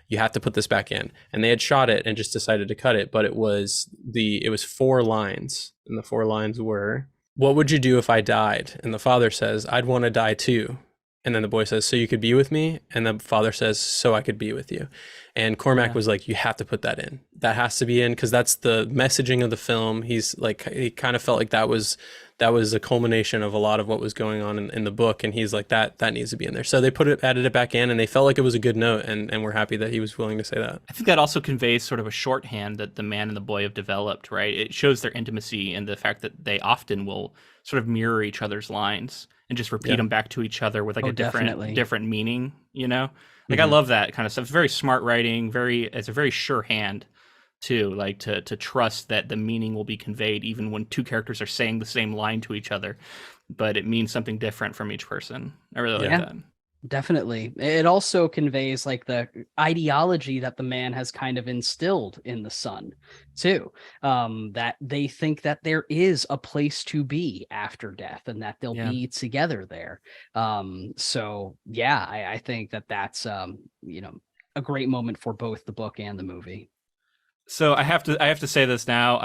you have to put this back in, and they had shot it and just decided to cut it, but it was 4 lines, and the 4 lines were, what would you do if I died? And the father says, I'd want to die too. And then the boy says, so you could be with me? And the father says, so I could be with you. And Cormac was like, you have to put that in. That has to be in, because that's the messaging of the film. He's like, he kind of felt like that was a culmination of a lot of what was going on in the book. And he's like, that needs to be in there. So they added it back in, and they felt like it was a good note. And we're happy that he was willing to say that. I think that also conveys sort of a shorthand that the man and the boy have developed, right? It shows their intimacy and the fact that they often will sort of mirror each other's lines and just repeat them back to each other with like a different meaning, you know? Like, I love that kind of stuff. It's very smart writing, it's a very sure hand too, like to trust that the meaning will be conveyed even when 2 characters are saying the same line to each other, but it means something different from each person. I really like that. Definitely. It also conveys like the ideology that the man has kind of instilled in the son too, that they think that there is a place to be after death, and that they'll be together there. So yeah, I think that's a great moment for both the book and the movie. So I have to say this now.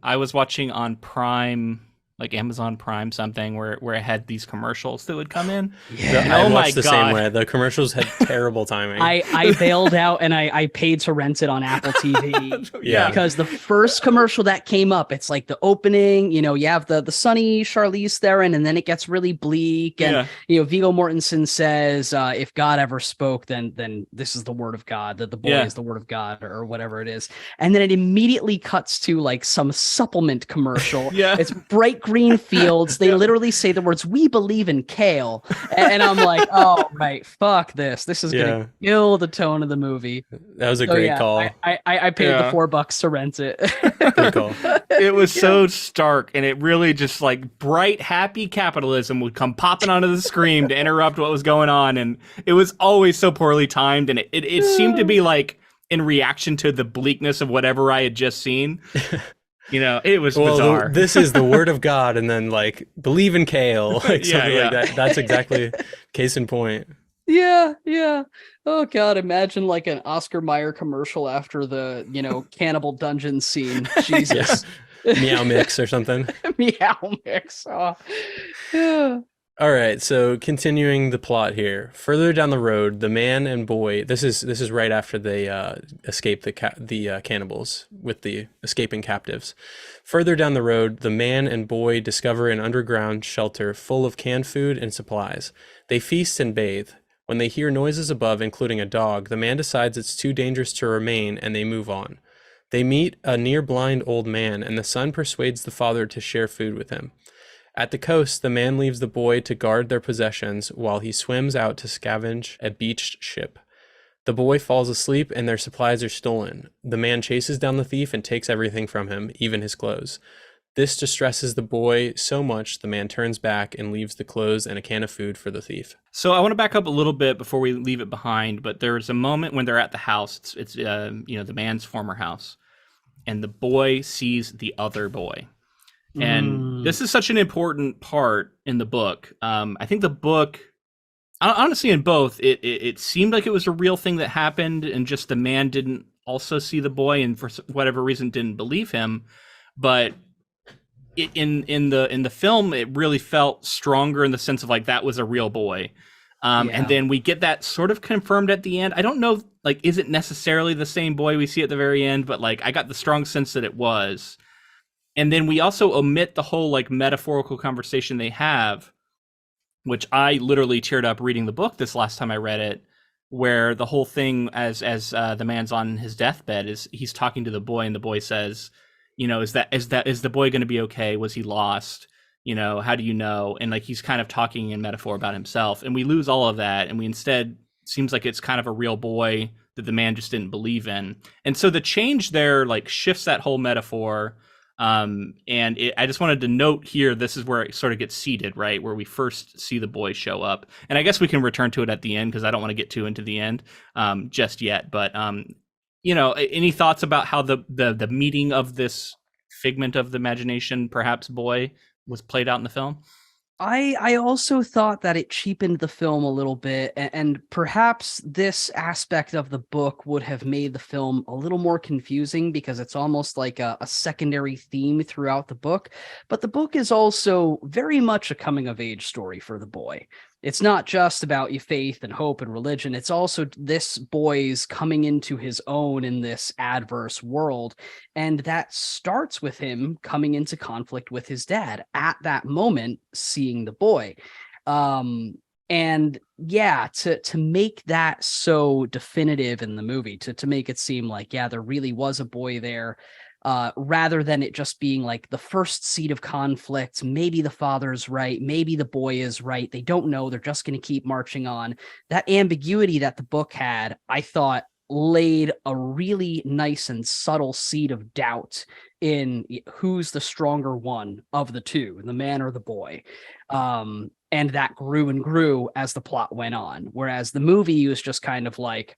I was watching on Prime, like Amazon Prime something, where it had these commercials that would come in. I watched the same way. The commercials had terrible timing. I bailed out, and I paid to rent it on Apple TV. Because the first commercial that came up, it's like the opening, you have the sunny Charlize Theron, and then it gets really bleak. And Viggo Mortenson says, if God ever spoke, then this is the word of God, that the boy is the word of God, or whatever it is. And then it immediately cuts to like some supplement commercial. It's bright green fields. They literally say the words, we believe in kale. And I'm like, oh, right, fuck this. This is going to kill the tone of the movie. That was a great call. I paid the $4 to rent it. Good call. It was so stark, and it really just like bright, happy capitalism would come popping onto the screen to interrupt what was going on. And it was always so poorly timed. And it seemed to be like in reaction to the bleakness of whatever I had just seen. It was bizarre. This is the word of God, and then like believe in kale, like something like that. That's exactly case in point. Yeah. Oh God, imagine like an Oscar Mayer commercial after the Cannibal Dungeon scene. Jesus. Meow Mix or something. Meow Mix. Oh. Yeah. All right, so continuing the plot here. Further down the road, the man and boy. This is right after they escape the cannibals with the escaping captives. Further down the road, the man and boy discover an underground shelter full of canned food and supplies. They feast and bathe. When they hear noises above, including a dog, the man decides it's too dangerous to remain, and they move on. They meet a near-blind old man, and the son persuades the father to share food with him. At the coast, the man leaves the boy to guard their possessions while he swims out to scavenge a beached ship. The boy falls asleep and their supplies are stolen. The man chases down the thief and takes everything from him, even his clothes. This distresses the boy so much the man turns back and leaves the clothes and a can of food for the thief. So I want to back up a little bit before we leave it behind, but there's a moment when they're at the house. It's the man's former house, and the boy sees the other boy. And this is such an important part in the book. I think the book, honestly, in both, it seemed like it was a real thing that happened, and just the man didn't also see the boy, and for whatever reason didn't believe him. But in the film, it really felt stronger in the sense of like that was a real boy. And then we get that sort of confirmed at the end. I don't know, like, is it necessarily the same boy we see at the very end? But like, I got the strong sense that it was. And then we also omit the whole like metaphorical conversation they have, which I literally teared up reading the book this last time I read it, where the whole thing as the man's on his deathbed is he's talking to the boy, and the boy says, is the boy going to be okay? Was he lost? How do you know? And like, he's kind of talking in metaphor about himself, and we lose all of that. And we instead seems like it's kind of a real boy that the man just didn't believe in. And so the change there like shifts that whole metaphor. I just wanted to note here, this is where it sort of gets seated, right? Where we first see the boy show up. And I guess we can return to it at the end, because I don't want to get too into the end just yet. But any thoughts about how the meeting of this figment of the imagination, perhaps boy, was played out in the film? I also thought that it cheapened the film a little bit, and perhaps this aspect of the book would have made the film a little more confusing, because it's almost like a secondary theme throughout the book. But the book is also very much a coming-of-age story for the boy. It's not just about your faith and hope and religion. It's also this boy's coming into his own in this adverse world. And that starts with him coming into conflict with his dad at that moment, seeing the boy. And yeah, to make that so definitive in the movie, to make it seem like, yeah, there really was a boy there, rather than it just being like the first seed of conflict. Maybe the father's right, maybe the boy is right. They don't know. They're just going to keep marching on. That ambiguity that the book had, I thought, laid a really nice and subtle seed of doubt in who's the stronger one of the two, the man or the boy. And that grew and grew as the plot went on. Whereas the movie was just kind of like,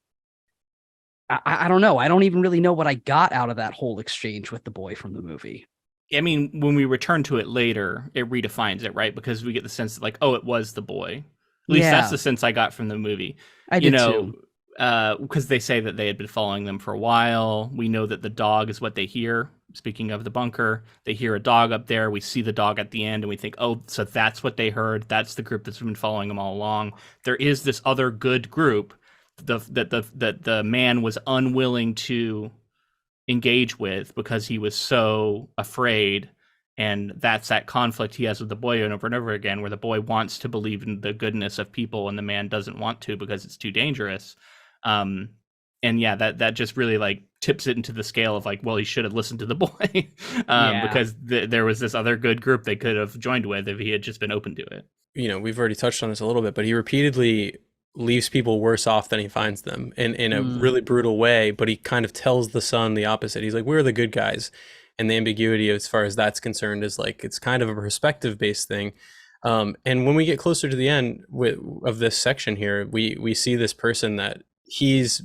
I don't know. I don't even really know what I got out of that whole exchange with the boy from the movie. I mean, when we return to it later, it redefines it, right? Because we get the sense that like, oh, it was the boy. At least that's the sense I got from the movie. I did too. Because they say that they had been following them for a while. We know that the dog is what they hear. Speaking of the bunker, they hear a dog up there. We see the dog at the end, and we think, oh, so that's what they heard. That's the group that's been following them all along. There is this other good group that the man was unwilling to engage with because he was so afraid. And that's that conflict he has with the boy over and over again, where the boy wants to believe in the goodness of people and the man doesn't want to because it's too dangerous. And yeah, that just really like tips it into the scale of like, well, he should have listened to the boy because there was this other good group they could have joined with if he had just been open to it. We've already touched on this a little bit, but he repeatedly leaves people worse off than he finds them in a really brutal way, but he kind of tells the son the opposite. He's like, we're the good guys. And the ambiguity as far as that's concerned is like, it's kind of a perspective based thing. And when we get closer to the end of this section here, we see this person that he's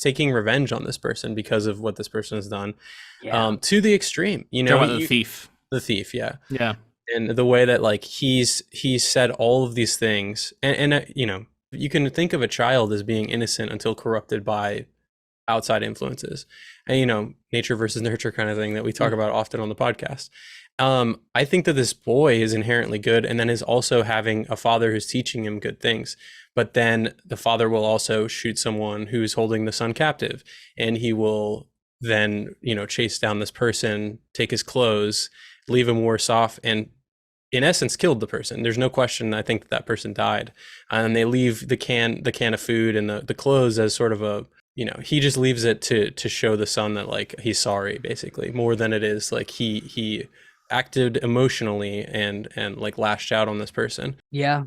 taking revenge on this person because of what this person has done, to the extreme, the thief. Yeah. And the way that like he's said all of these things, and you can think of a child as being innocent until corrupted by outside influences, and nature versus nurture kind of thing that we talk about often on the podcast. I think that this boy is inherently good, and then is also having a father who's teaching him good things. But then the father will also shoot someone who's holding the son captive, and he will then chase down this person, take his clothes, leave him worse off, and in essence killed the person. There's no question. I think that person died, and they leave the can of food and the clothes as sort of a, he just leaves it to show the son that like he's sorry, basically, more than it is like he acted emotionally and like lashed out on this person. Yeah.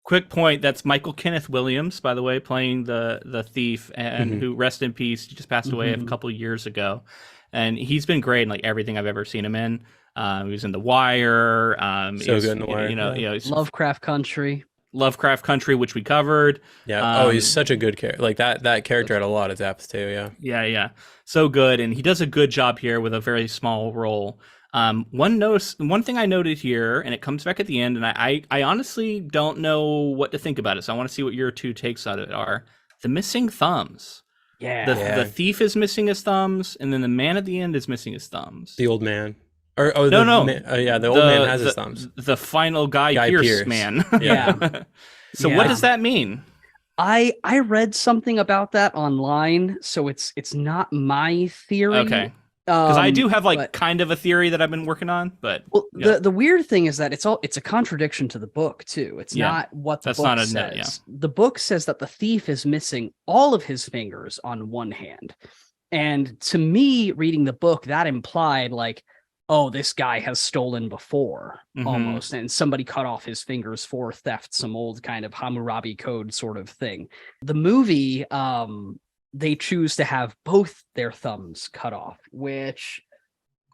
Quick point, that's Michael Kenneth Williams, by the way, playing the thief, and who, rest in peace, he just passed away a couple years ago. And he's been great in like everything I've ever seen him in. He was in The Wire. So good in The Wire. Lovecraft Country. Lovecraft Country, which we covered. Yeah. He's such a good character. Like that character had a lot of depth too. Yeah. Yeah. So good, and he does a good job here with a very small role. One thing I noted here, and it comes back at the end, and I honestly don't know what to think about it. So I want to see what your two takes on it are. The missing thumbs. Yeah. The thief is missing his thumbs, and then the man at the end is missing his thumbs. The old man. The old man has his thumbs. The final Guy Pearce man. Yeah. So what does that mean? I read something about that online, so it's not my theory. Okay. Because I do have kind of a theory that I've been working on, but the weird thing is that it's a contradiction to the book too. It's not what the book says. The book says that the thief is missing all of his fingers on one hand, and to me, reading the book, that implied like, oh, this guy has stolen before almost, and somebody cut off his fingers for theft, some old kind of Hammurabi code sort of thing. The movie, they choose to have both their thumbs cut off, which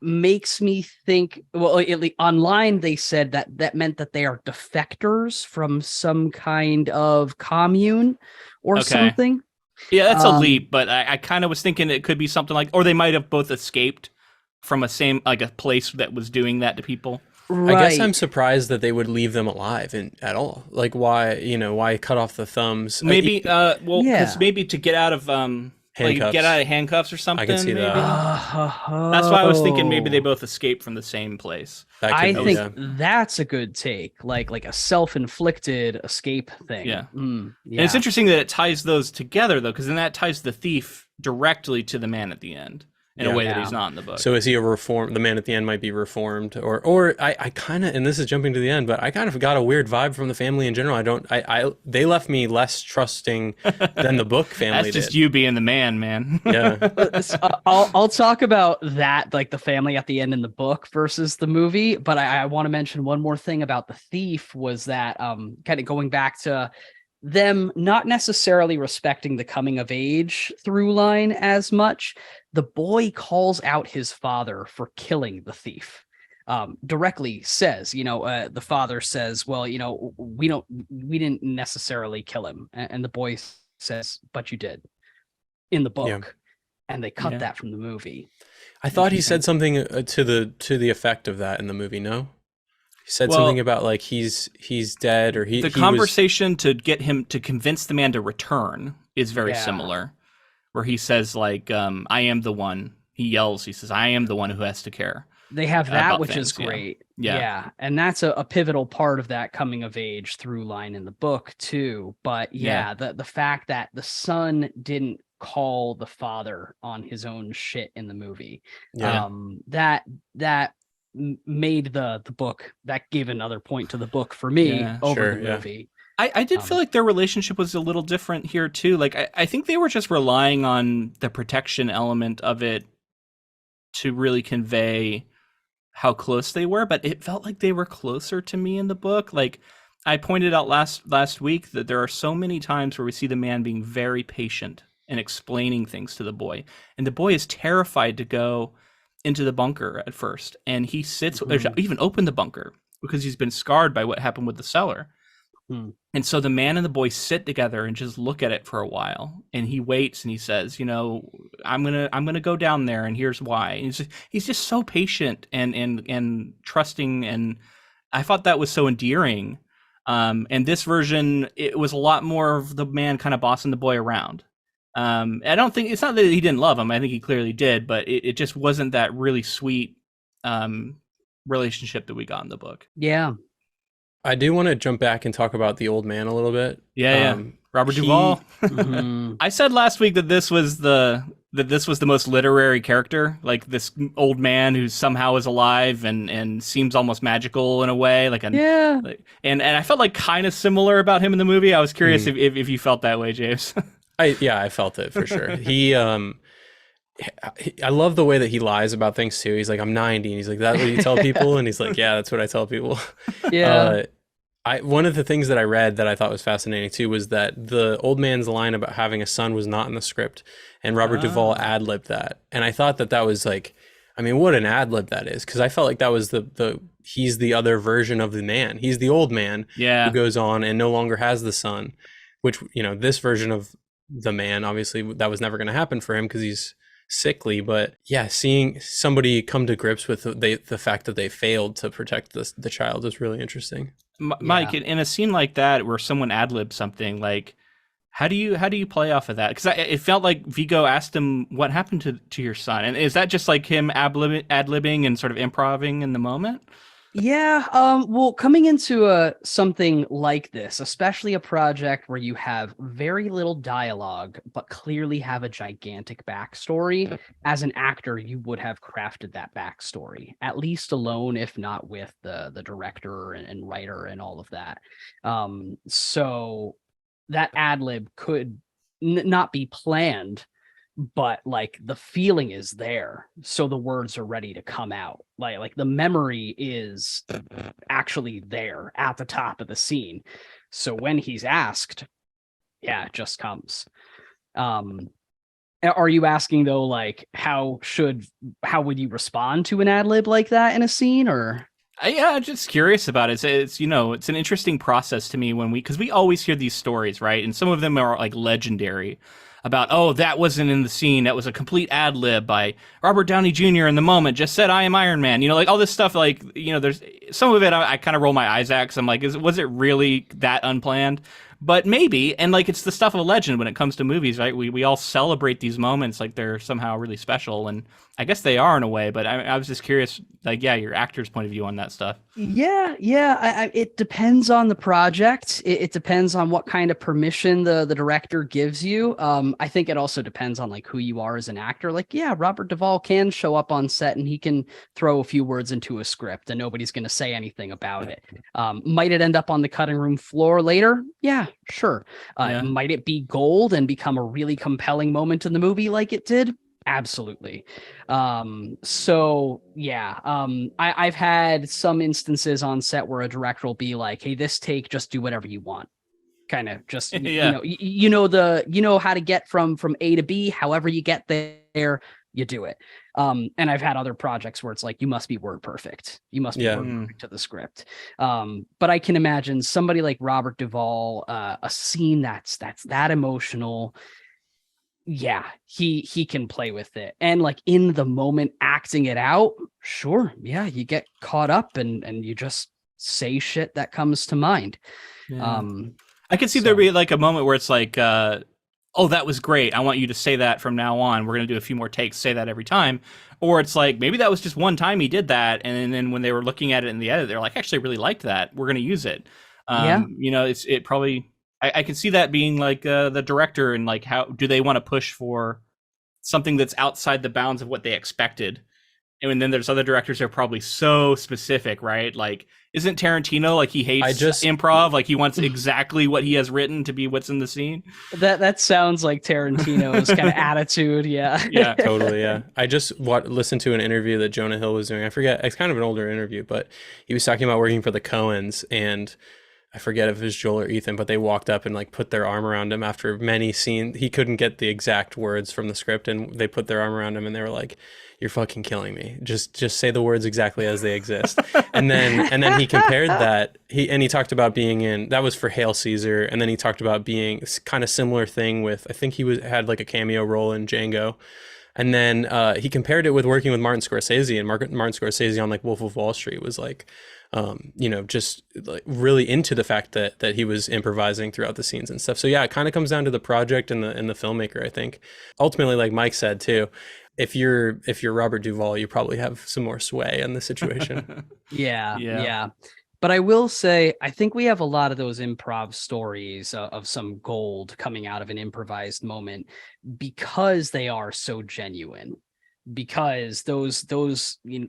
makes me think, well, online they said that meant that they are defectors from some kind of commune or something. Yeah, that's a leap, but I kind of was thinking it could be something like, or they might have both escaped from a place that was doing that to people. Right. I guess I'm surprised that they would leave them alive at all. Like why cut off the thumbs? Maybe because maybe to get out of handcuffs. Get out of handcuffs or something. I can see that. That's why I was thinking maybe they both escaped from the same place. I think that's a good take, like a self-inflicted escape thing. Yeah. And it's interesting that it ties those together though, because then that ties the thief directly to the man at the end. In a way that he's not in the book. So is he a reformed? The man at the end might be reformed, or I kind of, and this is jumping to the end, but I kind of got a weird vibe from the family in general. They left me less trusting than the book family. That's just you being the man. Yeah. I'll talk about that, like the family at the end in the book versus the movie, but I want to mention one more thing about the thief was that kind of going back to them not necessarily respecting the coming of age through line as much. The boy calls out his father for killing the thief. Directly says, the father says, well, we didn't necessarily kill him. And the boy says, but you did in the book. Yeah. And they cut that from the movie. I thought he said something to the effect of that in the movie. No? He said something about like he's dead, or the conversation to get him to convince the man to return is very similar, where he says like, I am the one. He yells, he says, I am the one who has to care. They have that, which is great. Yeah. And that's a pivotal part of that coming of age through line in the book too. But the fact that the son didn't call the father on his own shit in the movie, that made the book, that gave another point to the book for me over the movie. I did feel like their relationship was a little different here too. Like I think they were just relying on the protection element of it to really convey how close they were, but it felt like they were closer to me in the book. Like I pointed out last week that there are so many times where we see the man being very patient and explaining things to the boy, and the boy is terrified to go into the bunker at first, and he sits even open the bunker because he's been scarred by what happened with the cellar. And so the man and the boy sit together and just look at it for a while, and he waits and he says, I'm gonna go down there, and here's why. And he's just so patient and trusting, and I thought that was so endearing. And this version, it was a lot more of the man kind of bossing the boy around. I don't think it's not that he didn't love him. I think he clearly did, but it just wasn't that really sweet relationship that we got in the book. Yeah. I do want to jump back and talk about the old man a little bit. Robert Duvall. I said last week that this was the most literary character, like this old man who somehow is alive and seems almost magical in a way, and I felt like kind of similar about him in the movie. I was curious if you felt that way, James. I felt it for sure. I love the way that he lies about things too. He's like, I'm 90, and he's like, that's what you tell people, and he's like, yeah, that's what I tell people. Yeah. One of the things that I read that I thought was fascinating too was that the old man's line about having a son was not in the script, and Robert Duvall ad-libbed that. And I thought that was like, I mean, what an ad-lib that is, because I felt like that was he's the other version of the man. He's the old man who goes on and no longer has the son, which, you know, this version of the man, obviously that was never going to happen for him because he's sickly. But yeah, seeing somebody come to grips with the fact that they failed to protect the child is really interesting. Mike, in a scene like that where someone ad-libs something, like how do you play off of that? Because it felt like Viggo asked him, what happened to your son? And is that just like him ad-libbing and sort of improvising in the moment? Yeah, well, coming into something like this, especially a project where you have very little dialogue, but clearly have a gigantic backstory, as an actor, you would have crafted that backstory, at least alone, if not with the director and writer and all of that. So that ad lib could not be planned, but like the feeling is there, so the words are ready to come out. Like the memory is actually there at the top of the scene, so when he's asked, yeah, it just comes. Are you asking though, like how would you respond to an ad lib like that in a scene? Or yeah, I'm just curious about it. It's you know, it's an interesting process to me because we always hear these stories, right? And some of them are like legendary about, oh, that wasn't in the scene. That was a complete ad lib by Robert Downey Jr. in the moment, just said, I am Iron Man. You know, like all this stuff, like, you know, there's some of it I kind of roll my eyes at because I'm like, was it really that unplanned? But maybe, and like it's the stuff of a legend when it comes to movies, right? We all celebrate these moments like they're somehow really special, and I guess they are in a way. But I was just curious, like, yeah, your actor's point of view on that stuff. Yeah. It depends on the project. It depends on what kind of permission the director gives you. I think it also depends on like who you are as an actor. Like, yeah, Robert Duvall can show up on set and he can throw a few words into a script and nobody's going to say anything about it. Might it end up on the cutting room floor later? Yeah, sure. Might it be gold and become a really compelling moment in the movie like it did? Absolutely. So yeah, I've had some instances on set where a director will be like, hey, this take, just do whatever you want. Kind of just, you know how to get from A to B, however you get there, you do it. And I've had other projects where it's like, you must be word perfect. You must be word perfect to the script. But I can imagine somebody like Robert Duvall, a scene that's that emotional. Yeah, he can play with it. And like in the moment acting it out, sure. Yeah, you get caught up and you just say shit that comes to mind. Yeah. I could see there be like a moment where it's like, oh, that was great. I want you to say that from now on. We're going to do a few more takes, say that every time. Or it's like, maybe that was just one time he did that. And then when they were looking at it in the edit, they're like, actually, I really liked that. We're going to use it. You know, it probably, I can see that being like the director and like, how do they want to push for something that's outside the bounds of what they expected? And then there's other directors that are probably so specific, right? Like, isn't Tarantino like he hates improv? Like he wants exactly what he has written to be what's in the scene. That sounds like Tarantino's kind of attitude. Yeah. Yeah, totally. Yeah. I just listened to an interview that Jonah Hill was doing. I forget. It's kind of an older interview, but he was talking about working for the Coens, and I forget if it was Joel or Ethan, but they walked up and like put their arm around him after many scenes. He couldn't get the exact words from the script, and they put their arm around him and they were like, "You're fucking killing me. Just say the words exactly as they exist." and then he compared that. He talked about being in, that was for Hail Caesar, and then he talked about being kind of similar thing with, I think had like a cameo role in Django. And then he compared it with working with Martin Scorsese, and Martin Scorsese on like Wolf of Wall Street was like, just like really into the fact that he was improvising throughout the scenes and stuff. So yeah, it kind of comes down to the project and the filmmaker, I think. Ultimately, like Mike said too, if you're Robert Duvall, you probably have some more sway in the situation. Yeah. But I will say, I think we have a lot of those improv stories of some gold coming out of an improvised moment because they are so genuine. Because those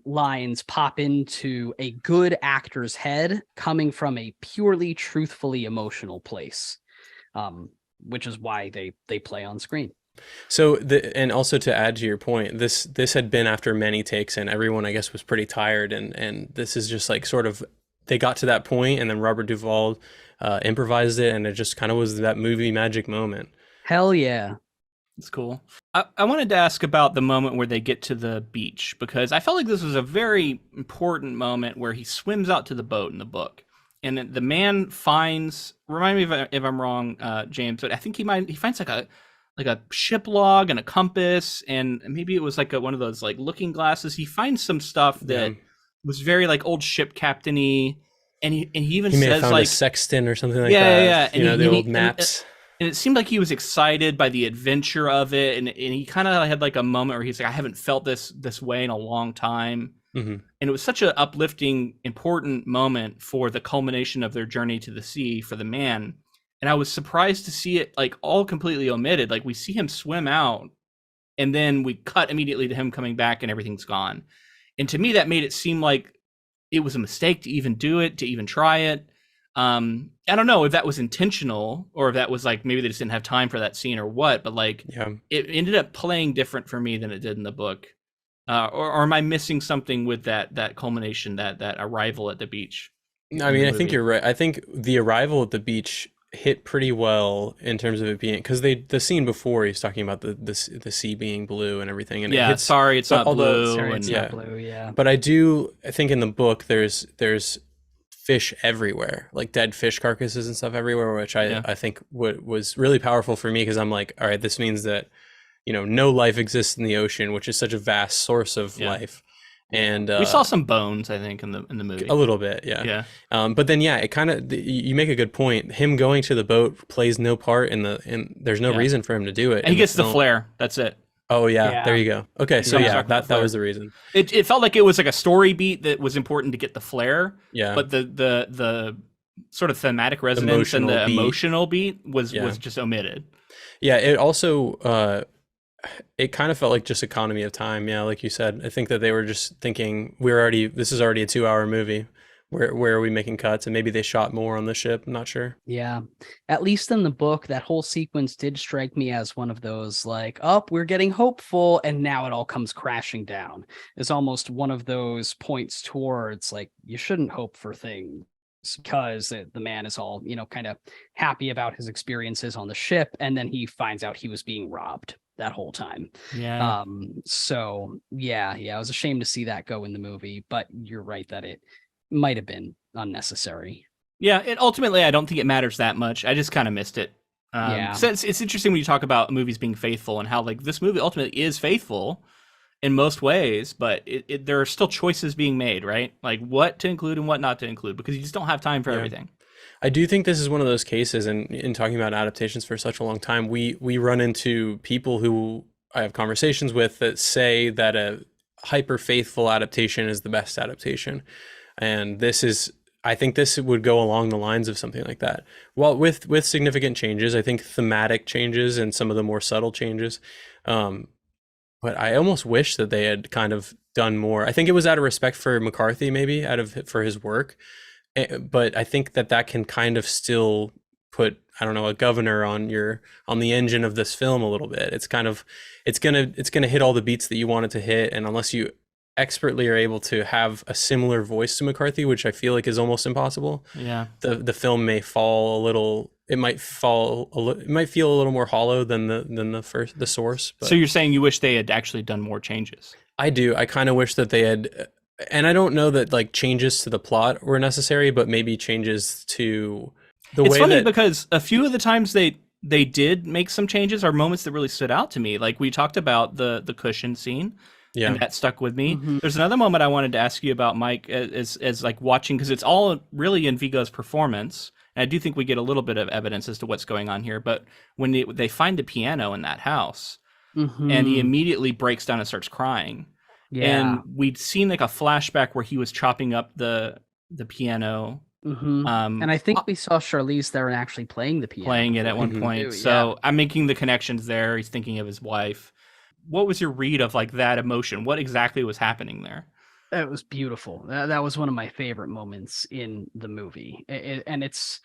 lines pop into a good actor's head coming from a purely truthfully emotional place, which is why they play on screen. So and also to add to your point, this had been after many takes and everyone I guess was pretty tired, and this is just like sort of they got to that point, and then Robert Duvall improvised it, and it just kind of was that movie magic moment. Hell yeah. It's cool. I wanted to ask about the moment where they get to the beach, because I felt like this was a very important moment where he swims out to the boat in the book. And the man finds, remind me if I'm wrong, James, but I think he finds like a ship log and a compass, and maybe it was like one of those like looking glasses. He finds some stuff that was very like old ship captain-y, and he even may says have found like a sextant or something like that. Yeah. And the old maps. And it seemed like he was excited by the adventure of it, and he kind of had like a moment where he's like, I haven't felt this way in a long time. Mm-hmm. And it was such an uplifting, important moment for the culmination of their journey to the sea for the man. And I was surprised to see it like all completely omitted. Like we see him swim out, and then we cut immediately to him coming back and everything's gone. And to me, that made it seem like it was a mistake to even do it, to even try it. I don't know if that was intentional or if that was like maybe they just didn't have time for that scene or what, but like it ended up playing different for me than it did in the book. Or am I missing something with that culmination, that arrival at the beach? I mean, I think you're right. I think the arrival at the beach hit pretty well in terms of it being, because the scene before he's talking about the sea being blue and everything, and it's not blue. Not blue, yeah. But I think in the book there's fish everywhere, like dead fish carcasses and stuff everywhere, which I think was really powerful for me, because I'm like, all right, this means that no life exists in the ocean, which is such a vast source of life. And we saw some bones, I think, in the movie. A little bit, yeah. But then, it kind of, you make a good point. Him going to the boat plays no part in there's no reason for him to do it. And he gets the flare. That's it. Oh yeah, there you go. Okay, so that was the reason. It felt like it was like a story beat that was important to get the flare. Yeah. But the sort of thematic resonance and the emotional beat was just omitted. Yeah. It also it kind of felt like just economy of time. Yeah, like you said. I think that they were just thinking this is already a 2-hour movie. Where are we making cuts? And maybe they shot more on the ship. I'm not sure. Yeah. At least in the book, that whole sequence did strike me as one of those like, we're getting hopeful, and now it all comes crashing down. It's almost one of those points towards like, you shouldn't hope for things because the man is all, kind of happy about his experiences on the ship. And then he finds out he was being robbed that whole time. Yeah. So yeah, I was ashamed to see that go in the movie, but you're right that it might have been unnecessary. Yeah, ultimately, I don't think it matters that much. I just kind of missed it. So it's interesting when you talk about movies being faithful and how like this movie ultimately is faithful in most ways, but there are still choices being made, right? Like what to include and what not to include, because you just don't have time for everything. I do think this is one of those cases, and in talking about adaptations for such a long time, we run into people who I have conversations with that say that a hyper faithful adaptation is the best adaptation. And I think this would go along the lines of something like that. Well, with significant changes, I think thematic changes and some of the more subtle changes. But I almost wish that they had kind of done more. I think it was out of respect for McCarthy, maybe for his work. But I think that can kind of still put, I don't know, a governor on the engine of this film a little bit. It's gonna hit all the beats that you want it to hit, and unless you expertly are able to have a similar voice to McCarthy, which I feel like is almost impossible. Yeah. The film may fall a little. It might feel a little more hollow than the source. But. So you're saying you wish they had actually done more changes? I do. I kind of wish that they had, and I don't know that like changes to the plot were necessary, but maybe changes to the way. It's funny because a few of the times they did make some changes are moments that really stood out to me. Like we talked about the cushion scene. Yeah. And that stuck with me. Mm-hmm. There's another moment I wanted to ask you about, Mike, as like watching, because it's all really in Viggo's performance. And I do think we get a little bit of evidence as to what's going on here. But when they find the piano in that house, and he immediately breaks down and starts crying. Yeah. And we'd seen like a flashback where he was chopping up the piano. Mm-hmm. And I think we saw Charlize there and actually playing the piano. Playing it at one point. So I'm making the connections there. He's thinking of his wife. What was your read of like that emotion? What exactly was happening there? It was beautiful. That was one of my favorite moments in the movie. And it's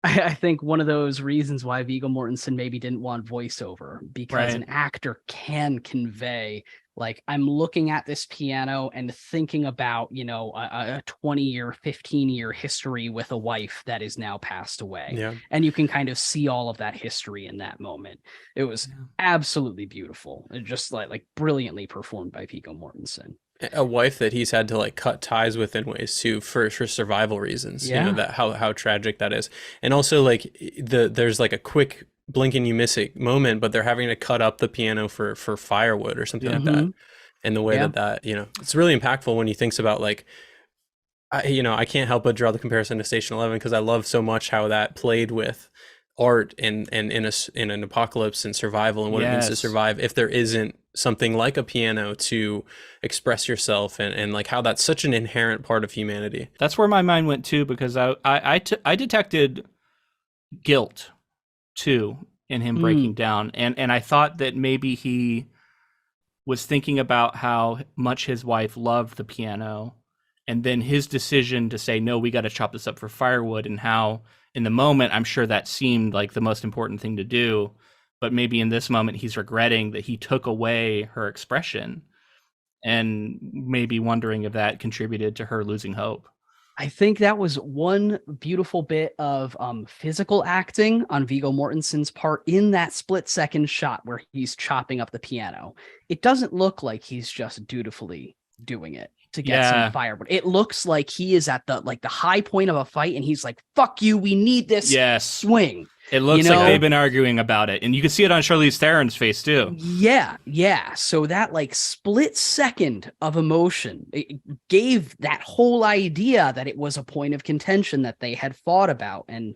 I think one of those reasons why Viggo Mortensen maybe didn't want voiceover, because an actor can convey, like, I'm looking at this piano and thinking about, a 20-year, 15-year history with a wife that is now passed away. Yeah. And you can kind of see all of that history in that moment. It was absolutely beautiful. It just like brilliantly performed by Viggo Mortensen. A wife that he's had to like cut ties with in ways too for survival reasons. That how tragic that is. And also like there's like a quick blink and you miss it moment, but they're having to cut up the piano for firewood or something like that. And the way that it's really impactful when he thinks about like, I can't help but draw the comparison to Station 11 because I love so much how that played with art and in an apocalypse and survival and what it means to survive if there isn't something like a piano to express yourself and like how that's such an inherent part of humanity. That's where my mind went too, because I detected guilt too in him breaking down, and I thought that maybe he was thinking about how much his wife loved the piano, and then his decision to say, no, we got to chop this up for firewood, and how in the moment I'm sure that seemed like the most important thing to do, but maybe in this moment he's regretting that he took away her expression, and maybe wondering if that contributed to her losing hope. I think that was one beautiful bit of physical acting on Viggo Mortensen's part in that split-second shot where he's chopping up the piano. It doesn't look like he's just dutifully doing it to get some firewood. It looks like he is at the high point of a fight, and he's like, "Fuck you, we need this swing." It looks like they've been arguing about it, and you can see it on Charlize Theron's face too. Yeah. So that like split second of emotion, it gave that whole idea that it was a point of contention that they had fought about, and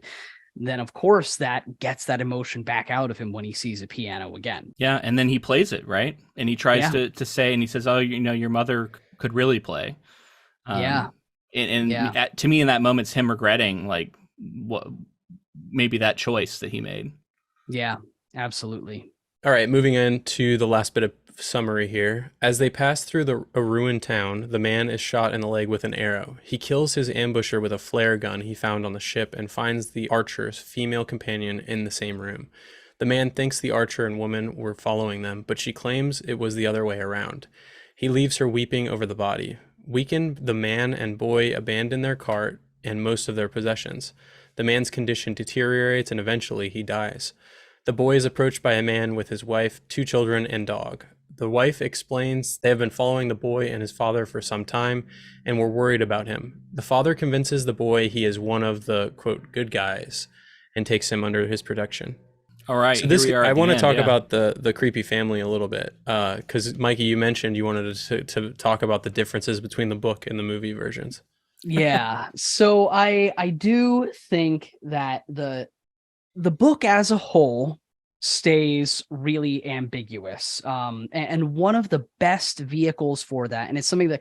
then of course that gets that emotion back out of him when he sees a piano again. Yeah, and then he plays it right, and he tries to say, and he says, "Oh, your mother could really play." And to me, in that moment, it's him regretting like what. Maybe that choice that he made. Yeah, absolutely. All right, moving on to the last bit of summary here. As they pass through a ruined town, the man is shot in the leg with an arrow. He kills his ambusher with a flare gun he found on the ship and finds the archer's female companion in the same room. The man thinks the archer and woman were following them, but she claims it was the other way around. He leaves her weeping over the body. Weakened, the man and boy abandon their cart and most of their possessions. The man's condition deteriorates and eventually he dies. The boy is approached by a man with his wife, 2 children, and dog. The wife explains they have been following the boy and his father for some time and were worried about him. The father convinces the boy he is one of the, quote, good guys and takes him under his protection. All right. So I want to talk about the creepy family a little bit because, Mikey, you mentioned you wanted to talk about the differences between the book and the movie versions. Yeah. So I do think that the book as a whole stays really ambiguous. And one of the best vehicles for that, and it's something that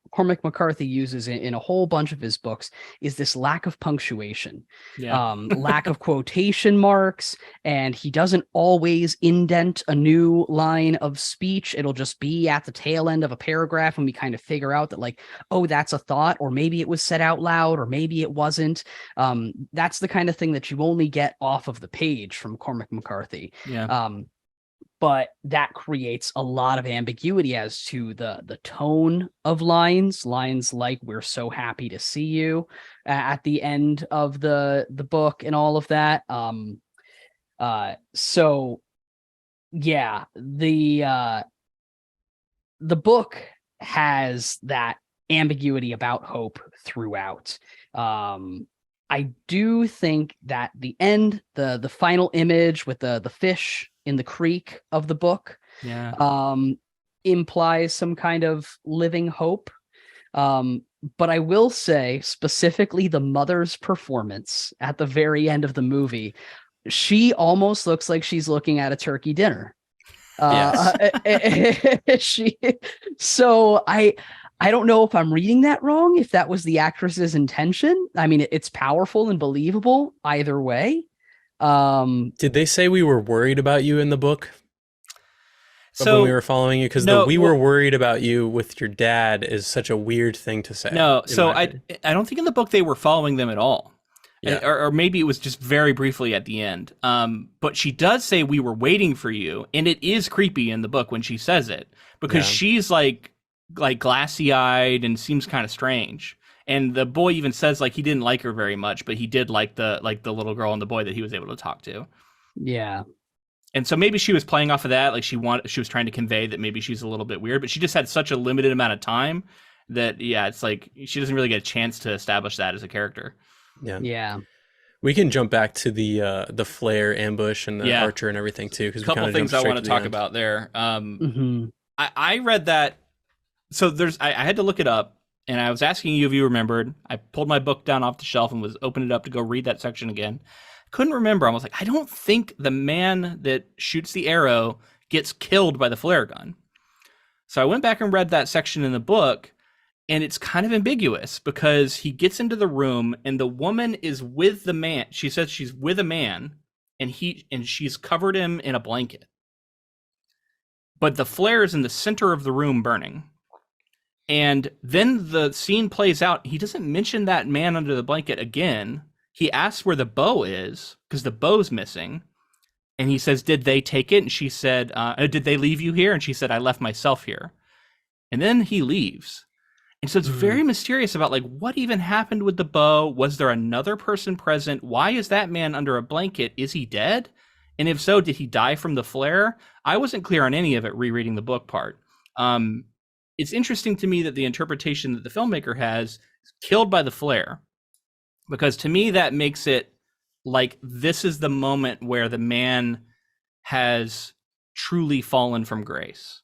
Cormac McCarthy uses in a whole bunch of his books, is this lack of punctuation, lack of quotation marks, and he doesn't always indent a new line of speech. It'll just be at the tail end of a paragraph, and we kind of figure out that like, oh, that's a thought, or maybe it was said out loud, or maybe it wasn't. That's the kind of thing that you only get off of the page from Cormac McCarthy. But that creates a lot of ambiguity as to the tone of lines like "we're so happy to see you" at the end of the book and all of that. So yeah, the book has that ambiguity about hope throughout. I do think that the end, the final image with the fish in the creek of the book, implies some kind of living hope. But I will say specifically the mother's performance at the very end of the movie, she almost looks like she's looking at a turkey dinner. So I don't know if I'm reading that wrong, if that was the actress's intention. I mean, it's powerful and believable either way. Did they say we were worried about you in the book? When we were following you? Because we were worried about you with your dad is such a weird thing to say. No, so I don't think in the book they were following them at all. Yeah. Or maybe it was just very briefly at the end. But she does say, "We were waiting for you," and it is creepy in the book when she says it, because she's like glassy eyed and seems kind of strange. And the boy even says like he didn't like her very much, but he did like the little girl and the boy that he was able to talk to. Yeah. And so maybe she was playing off of that, like she was trying to convey that maybe she's a little bit weird, but she just had such a limited amount of time that it's like she doesn't really get a chance to establish that as a character. Yeah. We can jump back to the flare ambush and the archer and everything too, because a couple things I want to talk about there. I read that. So I had to look it up, and I was asking you if you remembered. I pulled my book down off the shelf and was opening it up to go read that section again. Couldn't remember. I was like, I don't think the man that shoots the arrow gets killed by the flare gun. So I went back and read that section in the book, and it's kind of ambiguous because he gets into the room and the woman is with the man. She says she's with a man, and she's covered him in a blanket. But the flare is in the center of the room burning. And then the scene plays out. He doesn't mention that man under the blanket again. He asks where the bow is because the bow's missing. And he says, "Did they take it?" And she said, "Did they leave you here?" And she said, "I left myself here." And then he leaves. And so it's very mysterious about like what even happened with the bow. Was there another person present? Why is that man under a blanket? Is he dead? And if so, did he die from the flare? I wasn't clear on any of it rereading the book part. It's interesting to me that the interpretation that the filmmaker has is killed by the flare, because to me that makes it like this is the moment where the man has truly fallen from grace,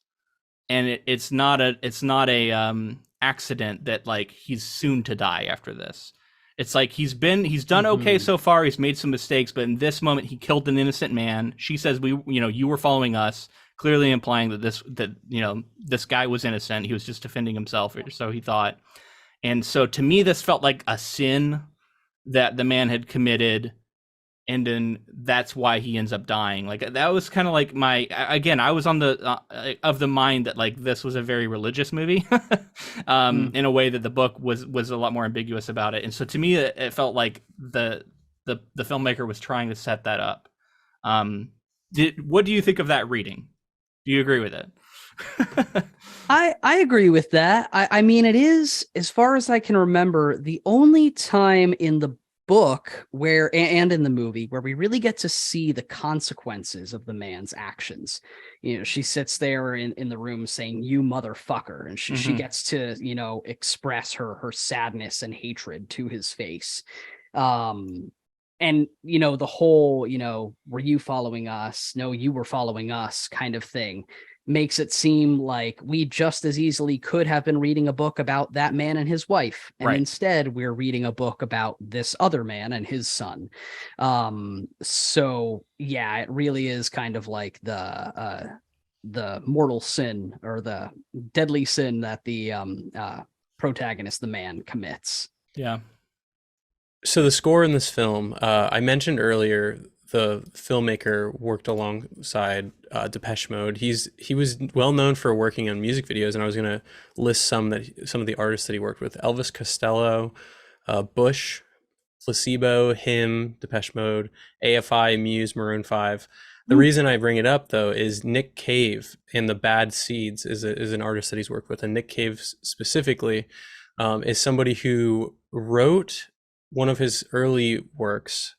and it's not a accident that like he's soon to die after this. It's like he's done okay so far. He's made some mistakes, but in this moment he killed an innocent man. She says, you were following us, clearly implying that this guy was innocent. He was just defending himself, or so he thought. And so to me, this felt like a sin that the man had committed, and then that's why he ends up dying. Like that was kind of like I was on the of the mind that like this was a very religious movie, in a way that the book was a lot more ambiguous about it. And so to me, it felt like the filmmaker was trying to set that up. What do you think of that reading? Do you agree with it? I agree with that. I mean, it is, as far as I can remember, the only time in the book and in the movie where we really get to see the consequences of the man's actions. She sits there in the room saying, "You motherfucker," and she gets to express her sadness and hatred to his face. And the whole were you following us? No, you were following us kind of thing makes it seem like we just as easily could have been reading a book about that man and his wife, and instead we're reading a book about this other man and his son. So yeah, it really is kind of like the mortal sin, or the deadly sin that the protagonist, the man, commits. Yeah. So the score in this film, I mentioned earlier, the filmmaker worked alongside Depeche Mode. He was well known for working on music videos, and I was going to list some of the artists that he worked with: Elvis Costello, Bush, Placebo, him, Depeche Mode, AFI, Muse, Maroon 5. The reason I bring it up though is Nick Cave in the Bad Seeds is an artist that he's worked with, and Nick Cave specifically is somebody who wrote one of his early works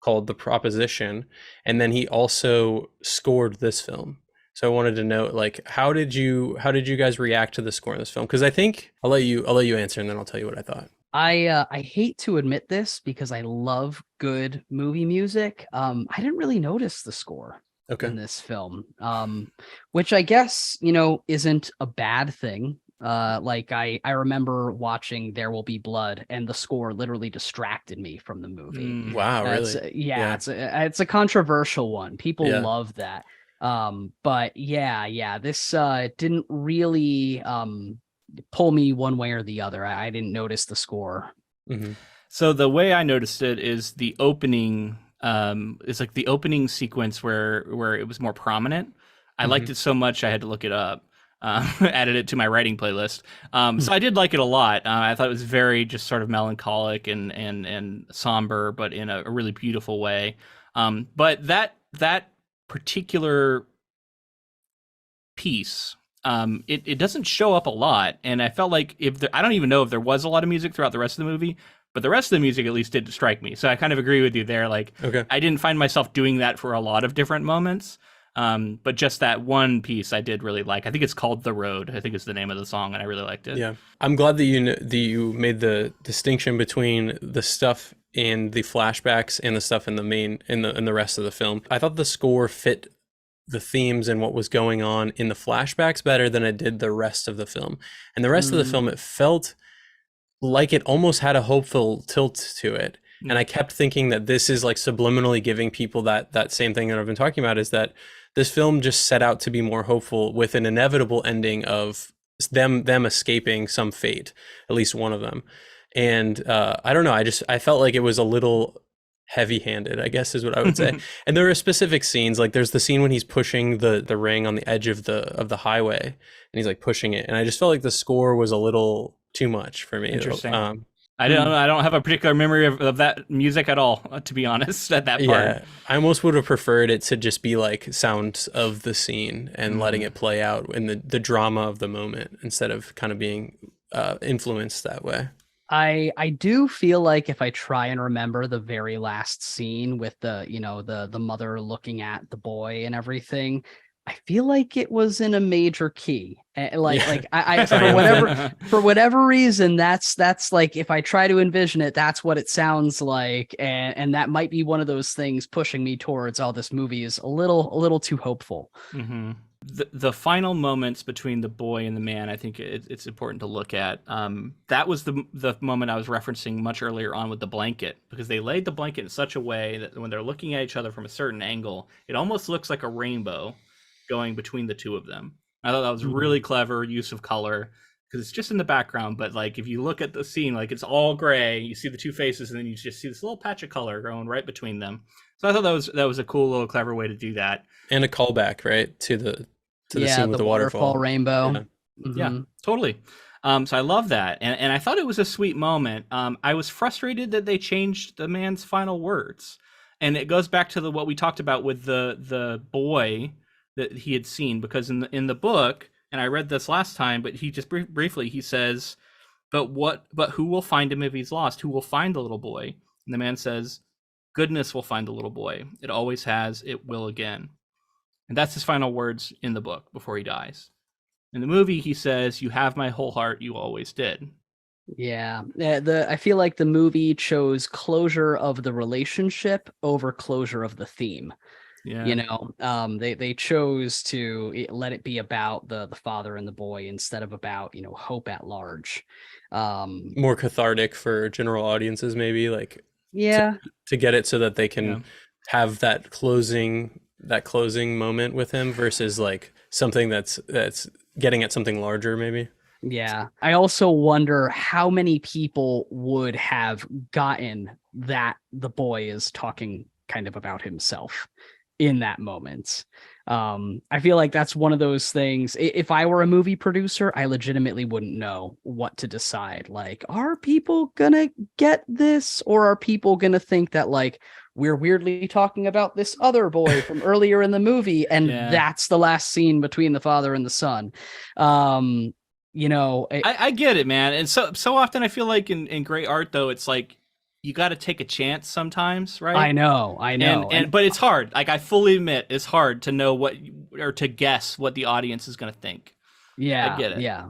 called The Proposition, and then he also scored this film. So I wanted to know, like, how did you guys react to the score in this film? Because I think I'll let you answer, and then I'll tell you what I thought. I hate to admit this because I love good movie music. I didn't really notice the score in this film, which I guess isn't a bad thing. Like I remember watching There Will Be Blood, and the score literally distracted me from the movie. Wow, really? It's a controversial one. People love that. But this didn't really pull me one way or the other. I didn't notice the score. So the way I noticed it is the opening. It's like the opening sequence where it was more prominent. I liked it so much I had to look it up. Added it to my writing playlist. So I did like it a lot. I thought it was very just sort of melancholic and somber, but in a really beautiful way. But that particular piece, it doesn't show up a lot, and I felt like I don't even know if there was a lot of music throughout the rest of the movie, but the rest of the music at least did strike me. So I kind of agree with you there. Like, okay. I didn't find myself doing that for a lot of different moments. But just that one piece I did really like. I think it's called The Road. I think it's the name of the song, and I really liked it. Yeah. I'm glad that you made the distinction between the stuff in the flashbacks and the stuff in the rest of the film. I thought the score fit the themes and what was going on in the flashbacks better than it did the rest of the film. And the rest of the film, it felt like it almost had a hopeful tilt to it. And I kept thinking that this is like subliminally giving people that same thing that I've been talking about, is that this film just set out to be more hopeful with an inevitable ending of them escaping some fate, at least one of them. And I don't know, I felt like it was a little heavy-handed, I guess is what I would say. And there are specific scenes, like there's the scene when he's pushing the ring on the edge of the highway, and he's like pushing it, and I just felt like the score was a little too much for me. Interesting. I don't have a particular memory of that music at all, to be honest, at that part. Yeah, I almost would have preferred it to just be like sounds of the scene and letting it play out in the drama of the moment, instead of kind of being influenced that way. I do feel like if I try and remember the very last scene with the mother looking at the boy and everything, I feel like it was in a major key. I for whatever reason, that's like, if I try to envision it, that's what it sounds like, and that might be one of those things pushing me towards, this movie is a little too hopeful. Mm-hmm. The final moments between the boy and the man, I think it's important to look at. That was the moment I was referencing much earlier on with the blanket, because they laid the blanket in such a way that when they're looking at each other from a certain angle, it almost looks like a rainbow going between the two of them. I thought that was really clever use of color, because it's just in the background, but like if you look at the scene, like it's all gray, you see the two faces, and then you just see this little patch of color going right between them. So I thought that was a cool little clever way to do that, and a callback, right, to the scene with the waterfall rainbow. Yeah, yeah, totally. So I love that, and I thought it was a sweet moment. I was frustrated that they changed the man's final words, and it goes back to what we talked about with the boy that he had seen, because in the book, and I read this last time, but he just briefly he says, but who will find him if he's lost? Who will find the little boy? And the man says, goodness will find the little boy. It always has, it will again. And that's his final words in the book before he dies. In the movie, he says, you have my whole heart, you always did. Yeah, I feel like the movie chose closure of the relationship over closure of the theme. Yeah. They chose to let it be about the father and the boy instead of about, hope at large. More cathartic for general audiences, maybe, like, yeah, to get it so that they can have that closing moment with him, versus like something that's getting at something larger, maybe. Yeah. I also wonder how many people would have gotten that the boy is talking kind of about himself in that moment. I feel like that's one of those things. If I were a movie producer, I legitimately wouldn't know what to decide. Like, are people gonna get this, or are people gonna think that like we're weirdly talking about this other boy from earlier in the movie, and that's the last scene between the father and the son? I get it, man. And so often I feel like in great art, though, it's like you got to take a chance sometimes, right? I know. And but it's hard. Like, I fully admit it's hard to know or to guess what the audience is going to think. Yeah. I get it. Yeah.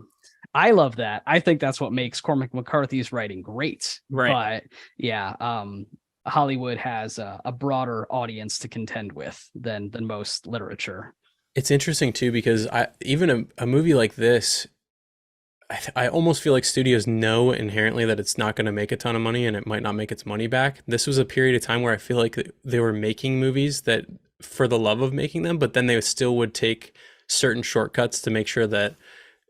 I love that. I think that's what makes Cormac McCarthy's writing great. Right. But yeah, Hollywood has a broader audience to contend with than most literature. It's interesting too, because even a movie like this, I almost feel like studios know inherently that it's not going to make a ton of money and it might not make its money back. This was a period of time where I feel like they were making movies that for the love of making them, but then they still would take certain shortcuts to make sure that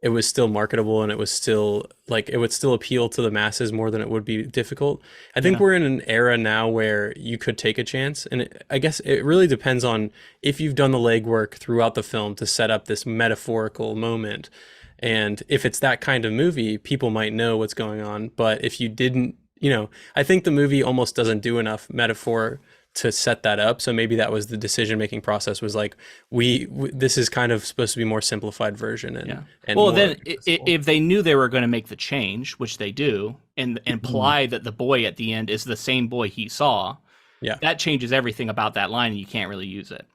it was still marketable, and it was still like, it would still appeal to the masses more than it would be difficult. I think we're in an era now where you could take a chance, and I guess it really depends on if you've done the legwork throughout the film to set up this metaphorical moment. And if it's that kind of movie, people might know what's going on. But if you didn't, I think the movie almost doesn't do enough metaphor to set that up. So maybe that was the decision-making process, was like, we this is kind of supposed to be more simplified version. And well, then if they knew they were going to make the change, which they do, and imply that the boy at the end is the same boy he saw, that changes everything about that line, and you can't really use it.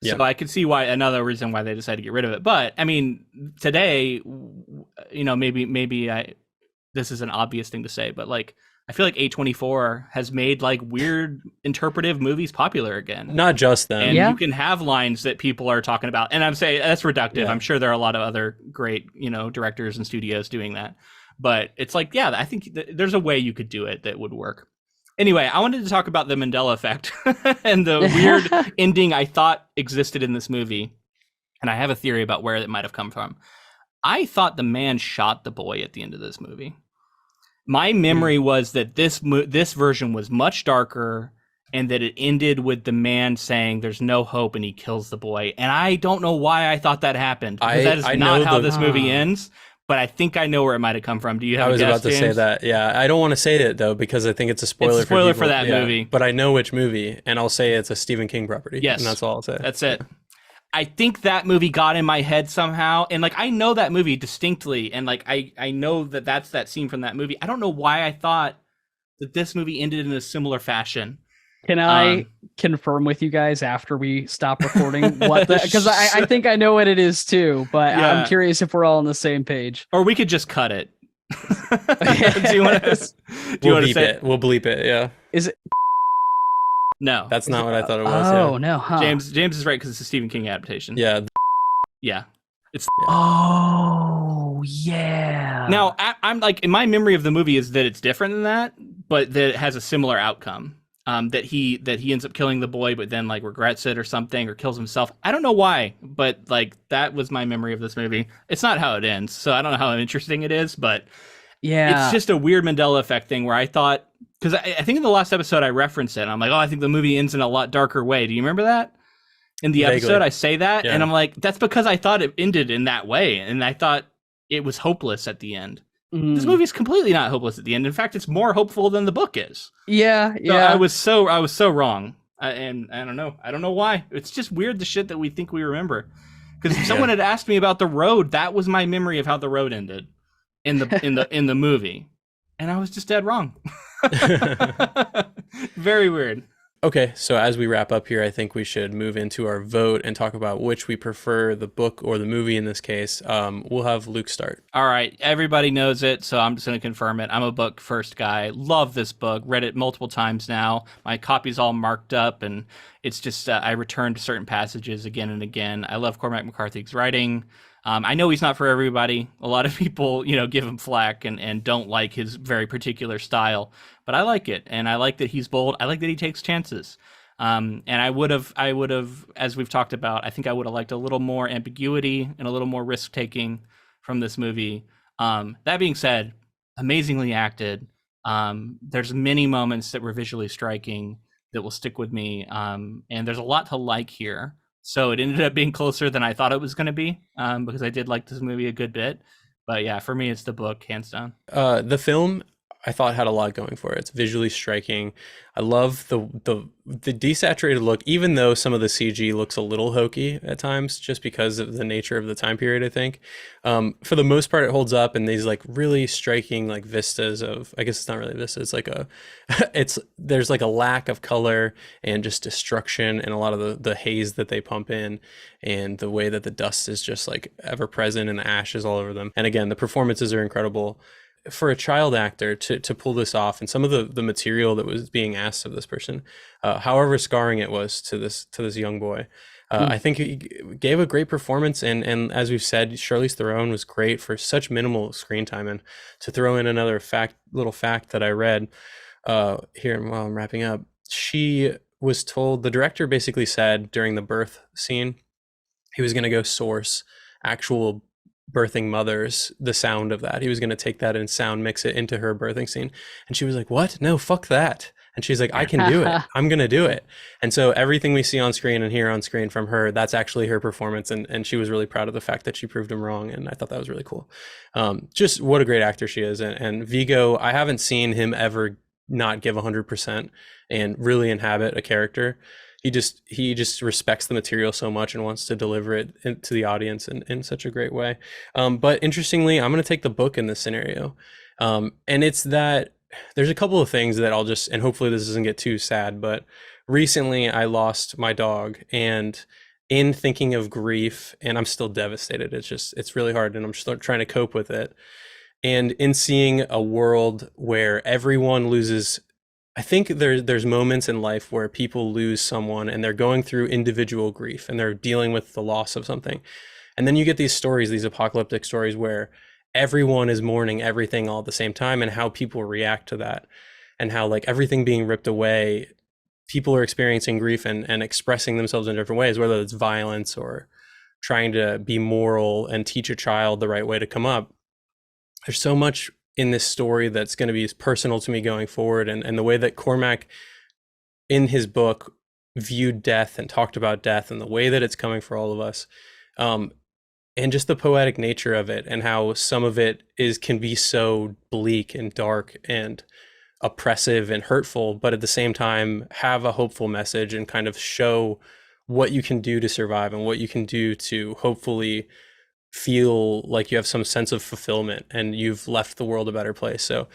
So I could see why, another reason why they decided to get rid of it. But I mean, today, maybe this is an obvious thing to say, but like, I feel like A24 has made like weird interpretive movies popular again. Not just them. And you can have lines that people are talking about. And I'm saying that's reductive. I'm sure there are a lot of other great, directors and studios doing that. But it's like, I think there's a way you could do it that would work. Anyway, I wanted to talk about the Mandela effect and the weird ending I thought existed in this movie. And I have a theory about where it might have come from. I thought the man shot the boy at the end of this movie. My memory was that this version was much darker, and that it ended with the man saying there's no hope, and he kills the boy. And I don't know why I thought that happened, because that is not how this movie ends. But I think I know where it might have come from. Do you have a guess, about to James? say that. Yeah, I don't want to say it though, because I think it's a spoiler. It's a spoiler for that movie. But I know which movie, and I'll say it's a Stephen King property. Yes, and that's all I'll say. That's it. I think that movie got in my head somehow, and like I know that movie distinctly, and like I know that that's that scene from that movie. I don't know why I thought that this movie ended in a similar fashion. Can I confirm with you guys after we stop recording what because I think I know what it is too, but I'm curious if we're all on the same page. Or we could just cut it. Do you want to bleep it? We'll bleep it. Yeah. Is it? No, that's not what I thought it was. Oh no, huh? James is right, because it's a Stephen King adaptation. Yeah. It's. Oh yeah. Now I'm like, in my memory of the movie is that it's different than that, but that it has a similar outcome. That he ends up killing the boy, but then like regrets it or something, or kills himself. I don't know why, but like that was my memory of this movie. It's not how it ends, so I don't know how interesting it is, but it's just a weird Mandela effect thing where I thought, because I think in the last episode I referenced it, and I'm like, I think the movie ends in a lot darker way. Do you remember that? In the episode I say that, and I'm like, that's because I thought it ended in that way, and I thought it was hopeless at the end. This movie is completely not hopeless at the end. In fact, it's more hopeful than the book is. Yeah. So I was so wrong, and I don't know why. It's just weird, the shit that we think we remember. Because if someone had asked me about The Road, that was my memory of how The Road ended in the movie, and I was just dead wrong. Very weird. Okay, so as we wrap up here, I think we should move into our vote and talk about which we prefer, the book or the movie in this case. We'll have Luke start. All right, everybody knows it, so I'm just going to confirm it. I'm a book first guy. Love this book. Read it multiple times now. My copy's all marked up, and it's just I return to certain passages again and again. I love Cormac McCarthy's writing. I know he's not for everybody. A lot of people, give him flack and don't like his very particular style, but I like it, and I like that he's bold. I like that he takes chances. And I would have, as we've talked about, I think I would have liked a little more ambiguity and a little more risk taking from this movie. That being said, amazingly acted. There's many moments that were visually striking that will stick with me, and there's a lot to like here. So it ended up being closer than I thought it was going to be, because I did like this movie a good bit. But yeah, for me, it's the book, hands down. The film, I thought, had a lot going for it. It's visually striking. I love the desaturated look, even though some of the CG looks a little hokey at times, just because of the nature of the time period, I think. For the most part, it holds up, and these like really striking like vistas of, I guess it's not really vista, it's like there's like a lack of color and just destruction, and a lot of the haze that they pump in, and the way that the dust is just like ever present and the ashes all over them. And again, the performances are incredible. For a child actor to pull this off, and some of the material that was being asked of this person, however scarring it was to this young boy, I think he gave a great performance. And as we've said, Charlize Theron was great for such minimal screen time. And to throw in another little fact that I read here while I'm wrapping up, she was told, the director basically said during the birth scene, he was going to go source actual birthing mothers the sound of that. He was going to take that and sound mix it into her birthing scene. And she was like, what? No, fuck that. And she's like, I can do it. I'm going to do it. And so everything we see on screen and hear on screen from her, that's actually her performance. And she was really proud of the fact that she proved him wrong. And I thought that was really cool. Just what a great actor she is. And Viggo, I haven't seen him ever not give 100% and really inhabit a character. He just respects the material so much and wants to deliver it to the audience in such a great way. But interestingly, I'm going to take the book in this scenario. And it's that there's a couple of things that I'll just, and hopefully this doesn't get too sad, but recently I lost my dog, and in thinking of grief, and I'm still devastated. It's really hard, and I'm still trying to cope with it. And in seeing a world where everyone loses, I think there's moments in life where people lose someone and they're going through individual grief and they're dealing with the loss of something. And then you get these stories, these apocalyptic stories where everyone is mourning everything all at the same time, and how people react to that, and how like everything being ripped away, people are experiencing grief and expressing themselves in different ways, whether it's violence or trying to be moral and teach a child the right way to come up. There's so much in this story that's going to be personal to me going forward, and the way that Cormac in his book viewed death and talked about death and the way that it's coming for all of us, and just the poetic nature of it, and how some of it can be so bleak and dark and oppressive and hurtful, but at the same time have a hopeful message and kind of show what you can do to survive and what you can do to hopefully feel like you have some sense of fulfillment and you've left the world a better place. So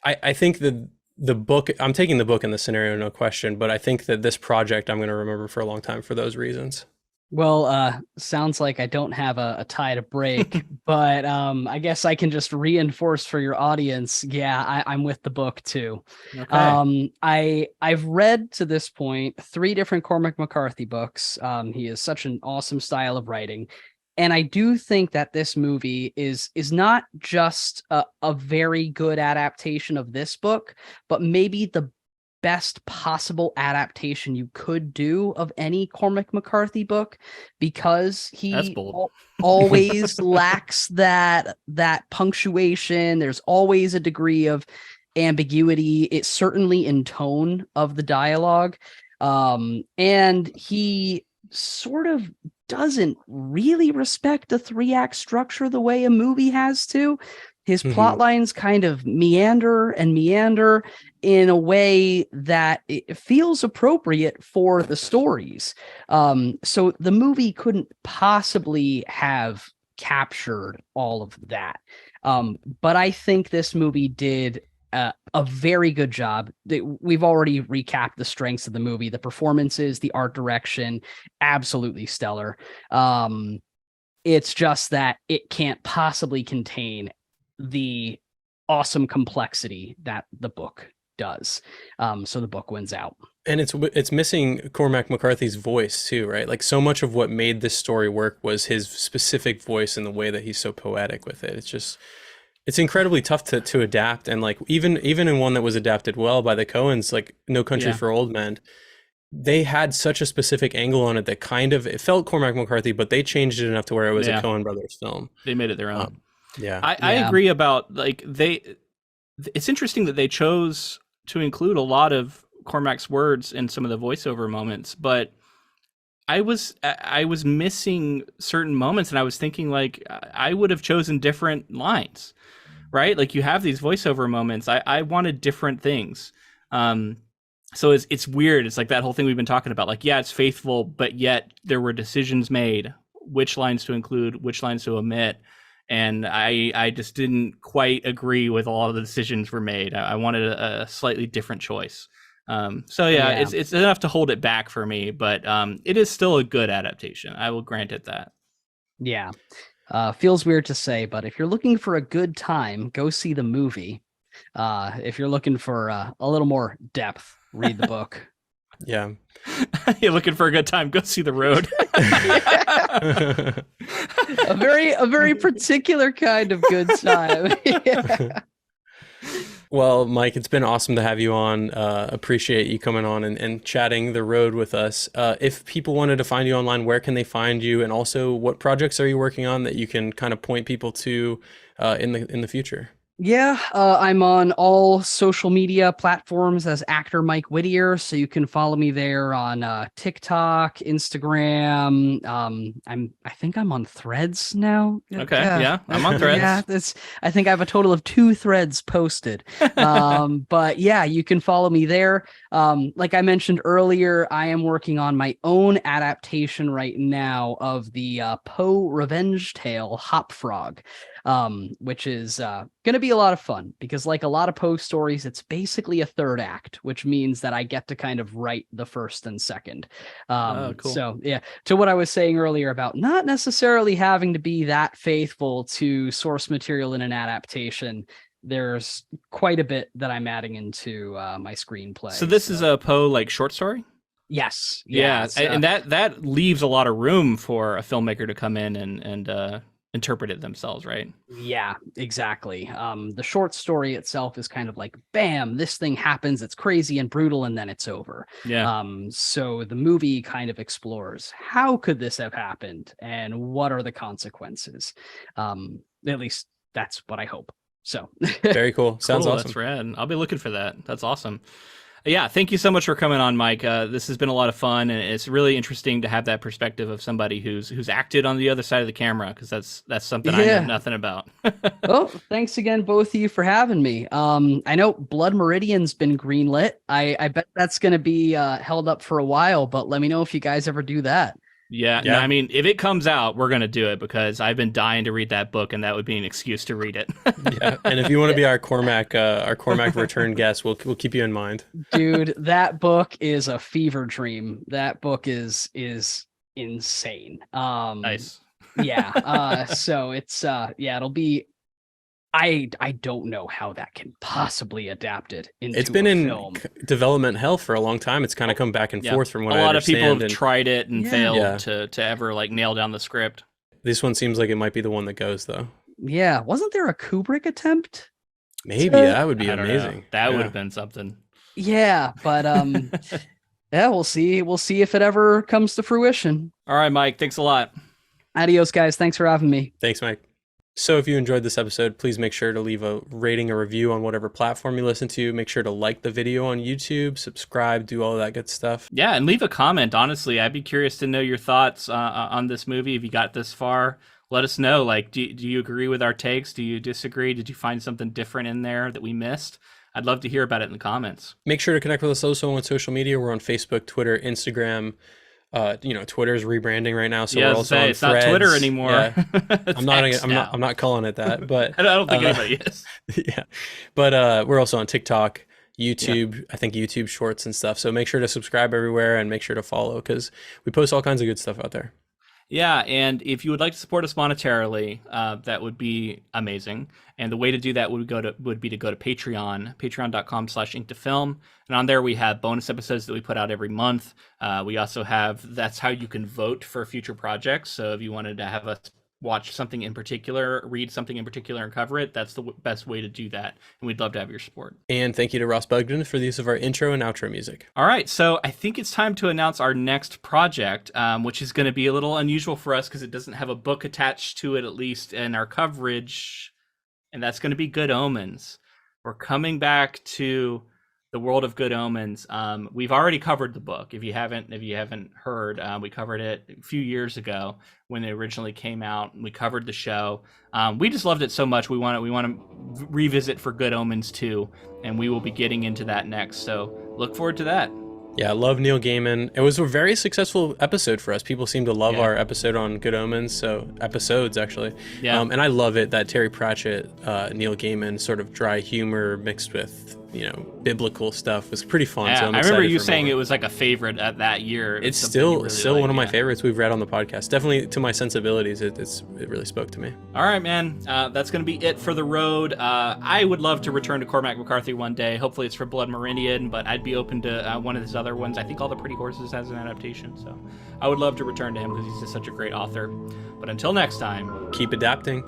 I think that the book, I'm taking the book in the scenario, no question, but I think that this project I'm going to remember for a long time for those reasons. Well, sounds like I don't have a tie to break, but I guess I can just reinforce for your audience. Yeah, I'm with the book too. Okay. I've read to this point 3 different Cormac McCarthy books. He has such an awesome style of writing. And I do think that this movie is not just a very good adaptation of this book, but maybe the best possible adaptation you could do of any Cormac McCarthy book, because he always lacks that punctuation. There's always a degree of ambiguity. It's certainly in tone of the dialogue. And he sort of doesn't really respect the 3-act structure the way a movie has to. His plot lines kind of meander in a way that it feels appropriate for the stories. So the movie couldn't possibly have captured all of that. But I think this movie did a very good job. We've already recapped the strengths of the movie, the performances, the art direction, absolutely stellar. It's just that it can't possibly contain the awesome complexity that the book does. So the book wins out. And it's missing Cormac McCarthy's voice too, right? Like so much of what made this story work was his specific voice and the way that he's so poetic with it. It's incredibly tough to adapt. And like even in one that was adapted well by the Coens, like No Country for Old Men, they had such a specific angle on it that kind of, it felt Cormac McCarthy, but they changed it enough to where it was a Coen brothers film. They made it their own. I Yeah. agree about like it's interesting that they chose to include a lot of Cormac's words in some of the voiceover moments, but I was missing certain moments, and I was thinking like I would have chosen different lines, right? Like you have these voiceover moments. I wanted different things. So it's weird. It's like that whole thing we've been talking about. Like, yeah, it's faithful, but yet there were decisions made, which lines to include, which lines to omit. And I just didn't quite agree with all of the decisions were made. I wanted a slightly different choice. It's enough to hold it back for me, but it is still a good adaptation. I will grant it that. Yeah. Feels weird to say, but if you're looking for a good time, go see the movie. If you're looking for a little more depth, read the book. Yeah. You're looking for a good time, go see The Road. A very particular kind of good time. Yeah. Well, Mike, it's been awesome to have you on. Appreciate you coming on and chatting the road with us. If people wanted to find you online, where can they find you? And also, what projects are you working on that you can kind of point people to in the future? Yeah, I'm on all social media platforms as actor Mike Whittier, so you can follow me there on TikTok, Instagram. I think I'm on Threads now. Okay, yeah, I'm on Threads. Yeah, I think I have a total of 2 threads posted. But yeah, you can follow me there. Like I mentioned earlier, I am working on my own adaptation right now of the Poe revenge tale Hop Frog. Which is going to be a lot of fun because like a lot of Poe stories, it's basically a third act, which means that I get to kind of write the first and second. Cool. So yeah, to what I was saying earlier about not necessarily having to be that faithful to source material in an adaptation, there's quite a bit that I'm adding into my screenplay. So this is a Poe like short story? Yes. Yeah. And that leaves a lot of room for a filmmaker to come in and interpret it themselves, right? Yeah, exactly. The short story itself is kind of like, bam, this thing happens, it's crazy and brutal, and then it's over. Yeah. So the movie kind of explores how could this have happened and what are the consequences. At least that's what I hope. So very cool. Sounds awesome. That's rad. I'll be looking for that. That's awesome. Yeah, thank you so much for coming on, Mike. This has been a lot of fun, and it's really interesting to have that perspective of somebody who's acted on the other side of the camera, because that's something I know nothing about. Well, thanks again, both of you, for having me. I know Blood Meridian's been greenlit. I bet that's going to be held up for a while, but let me know if you guys ever do that. Yeah. No, I mean, if it comes out, we're going to do it because I've been dying to read that book, and that would be an excuse to read it. Yeah. And if you want to be our Cormac return guest, we'll keep you in mind. Dude, that book is a fever dream. That book is insane. Nice. Yeah. So it's it'll be, I don't know how that can possibly adapt it into It's been in film. Development hell for a long time. It's kind of come back and forth from what I understand. A lot of people have tried it and failed to ever like nail down the script. This one seems like it might be the one that goes, though. Yeah. Wasn't there a Kubrick attempt? Maybe. That would be amazing. That would have been something. Yeah, but yeah, we'll see. We'll see if it ever comes to fruition. All right, Mike. Thanks a lot. Adios, guys. Thanks for having me. Thanks, Mike. So if you enjoyed this episode, please make sure to leave a rating or review on whatever platform you listen to. Make sure to like the video on YouTube, subscribe, do all of that good stuff. Yeah, and leave a comment. Honestly, I'd be curious to know your thoughts on this movie. If you got this far, let us know. Like, do you agree with our takes? Do you disagree? Did you find something different in there that we missed? I'd love to hear about it in the comments. Make sure to connect with us also on social media. We're on Facebook, Twitter, Instagram. Twitter's rebranding right now, so we're also on it's Threads. not Twitter anymore. Yeah. I'm not calling it that, but I don't think anybody is. Yeah, but we're also on TikTok, YouTube. I think YouTube Shorts and stuff. So make sure to subscribe everywhere and make sure to follow because we post all kinds of good stuff out there. Yeah, and if you would like to support us monetarily, that would be amazing. And the way to do that would be to go to Patreon, patreon.com/inktofilm. And on there we have bonus episodes that we put out every month. We also that's how you can vote for future projects. So if you wanted to have us watch something in particular, read something in particular, and cover it, that's the best way to do that. And we'd love to have your support. And thank you to Ross Bugden for the use of our intro and outro music. All right, so I think it's time to announce our next project, which is going to be a little unusual for us because it doesn't have a book attached to it, at least in our coverage, and that's going to be Good Omens. We're coming back to the world of Good Omens. We've already covered the book. If you haven't heard, we covered it a few years ago when it originally came out. We covered the show. We just loved it so much. We want to revisit for Good Omens 2, and we will be getting into that next. So look forward to that. Yeah, I love Neil Gaiman. It was a very successful episode for us. People seem to love our episode on Good Omens, so episodes actually. Yeah. And I love it that Terry Pratchett, Neil Gaiman sort of dry humor mixed with biblical stuff was pretty fun. Yeah, so I remember you saying it was like a favorite at that year. It's still one of my favorites we've read on the podcast. Definitely to my sensibilities, it really spoke to me. All right, man. That's going to be it for the road. I would love to return to Cormac McCarthy one day. Hopefully it's for Blood Meridian, but I'd be open to one of his other ones. I think All the Pretty Horses has an adaptation, so I would love to return to him because he's just such a great author. But until next time, keep adapting.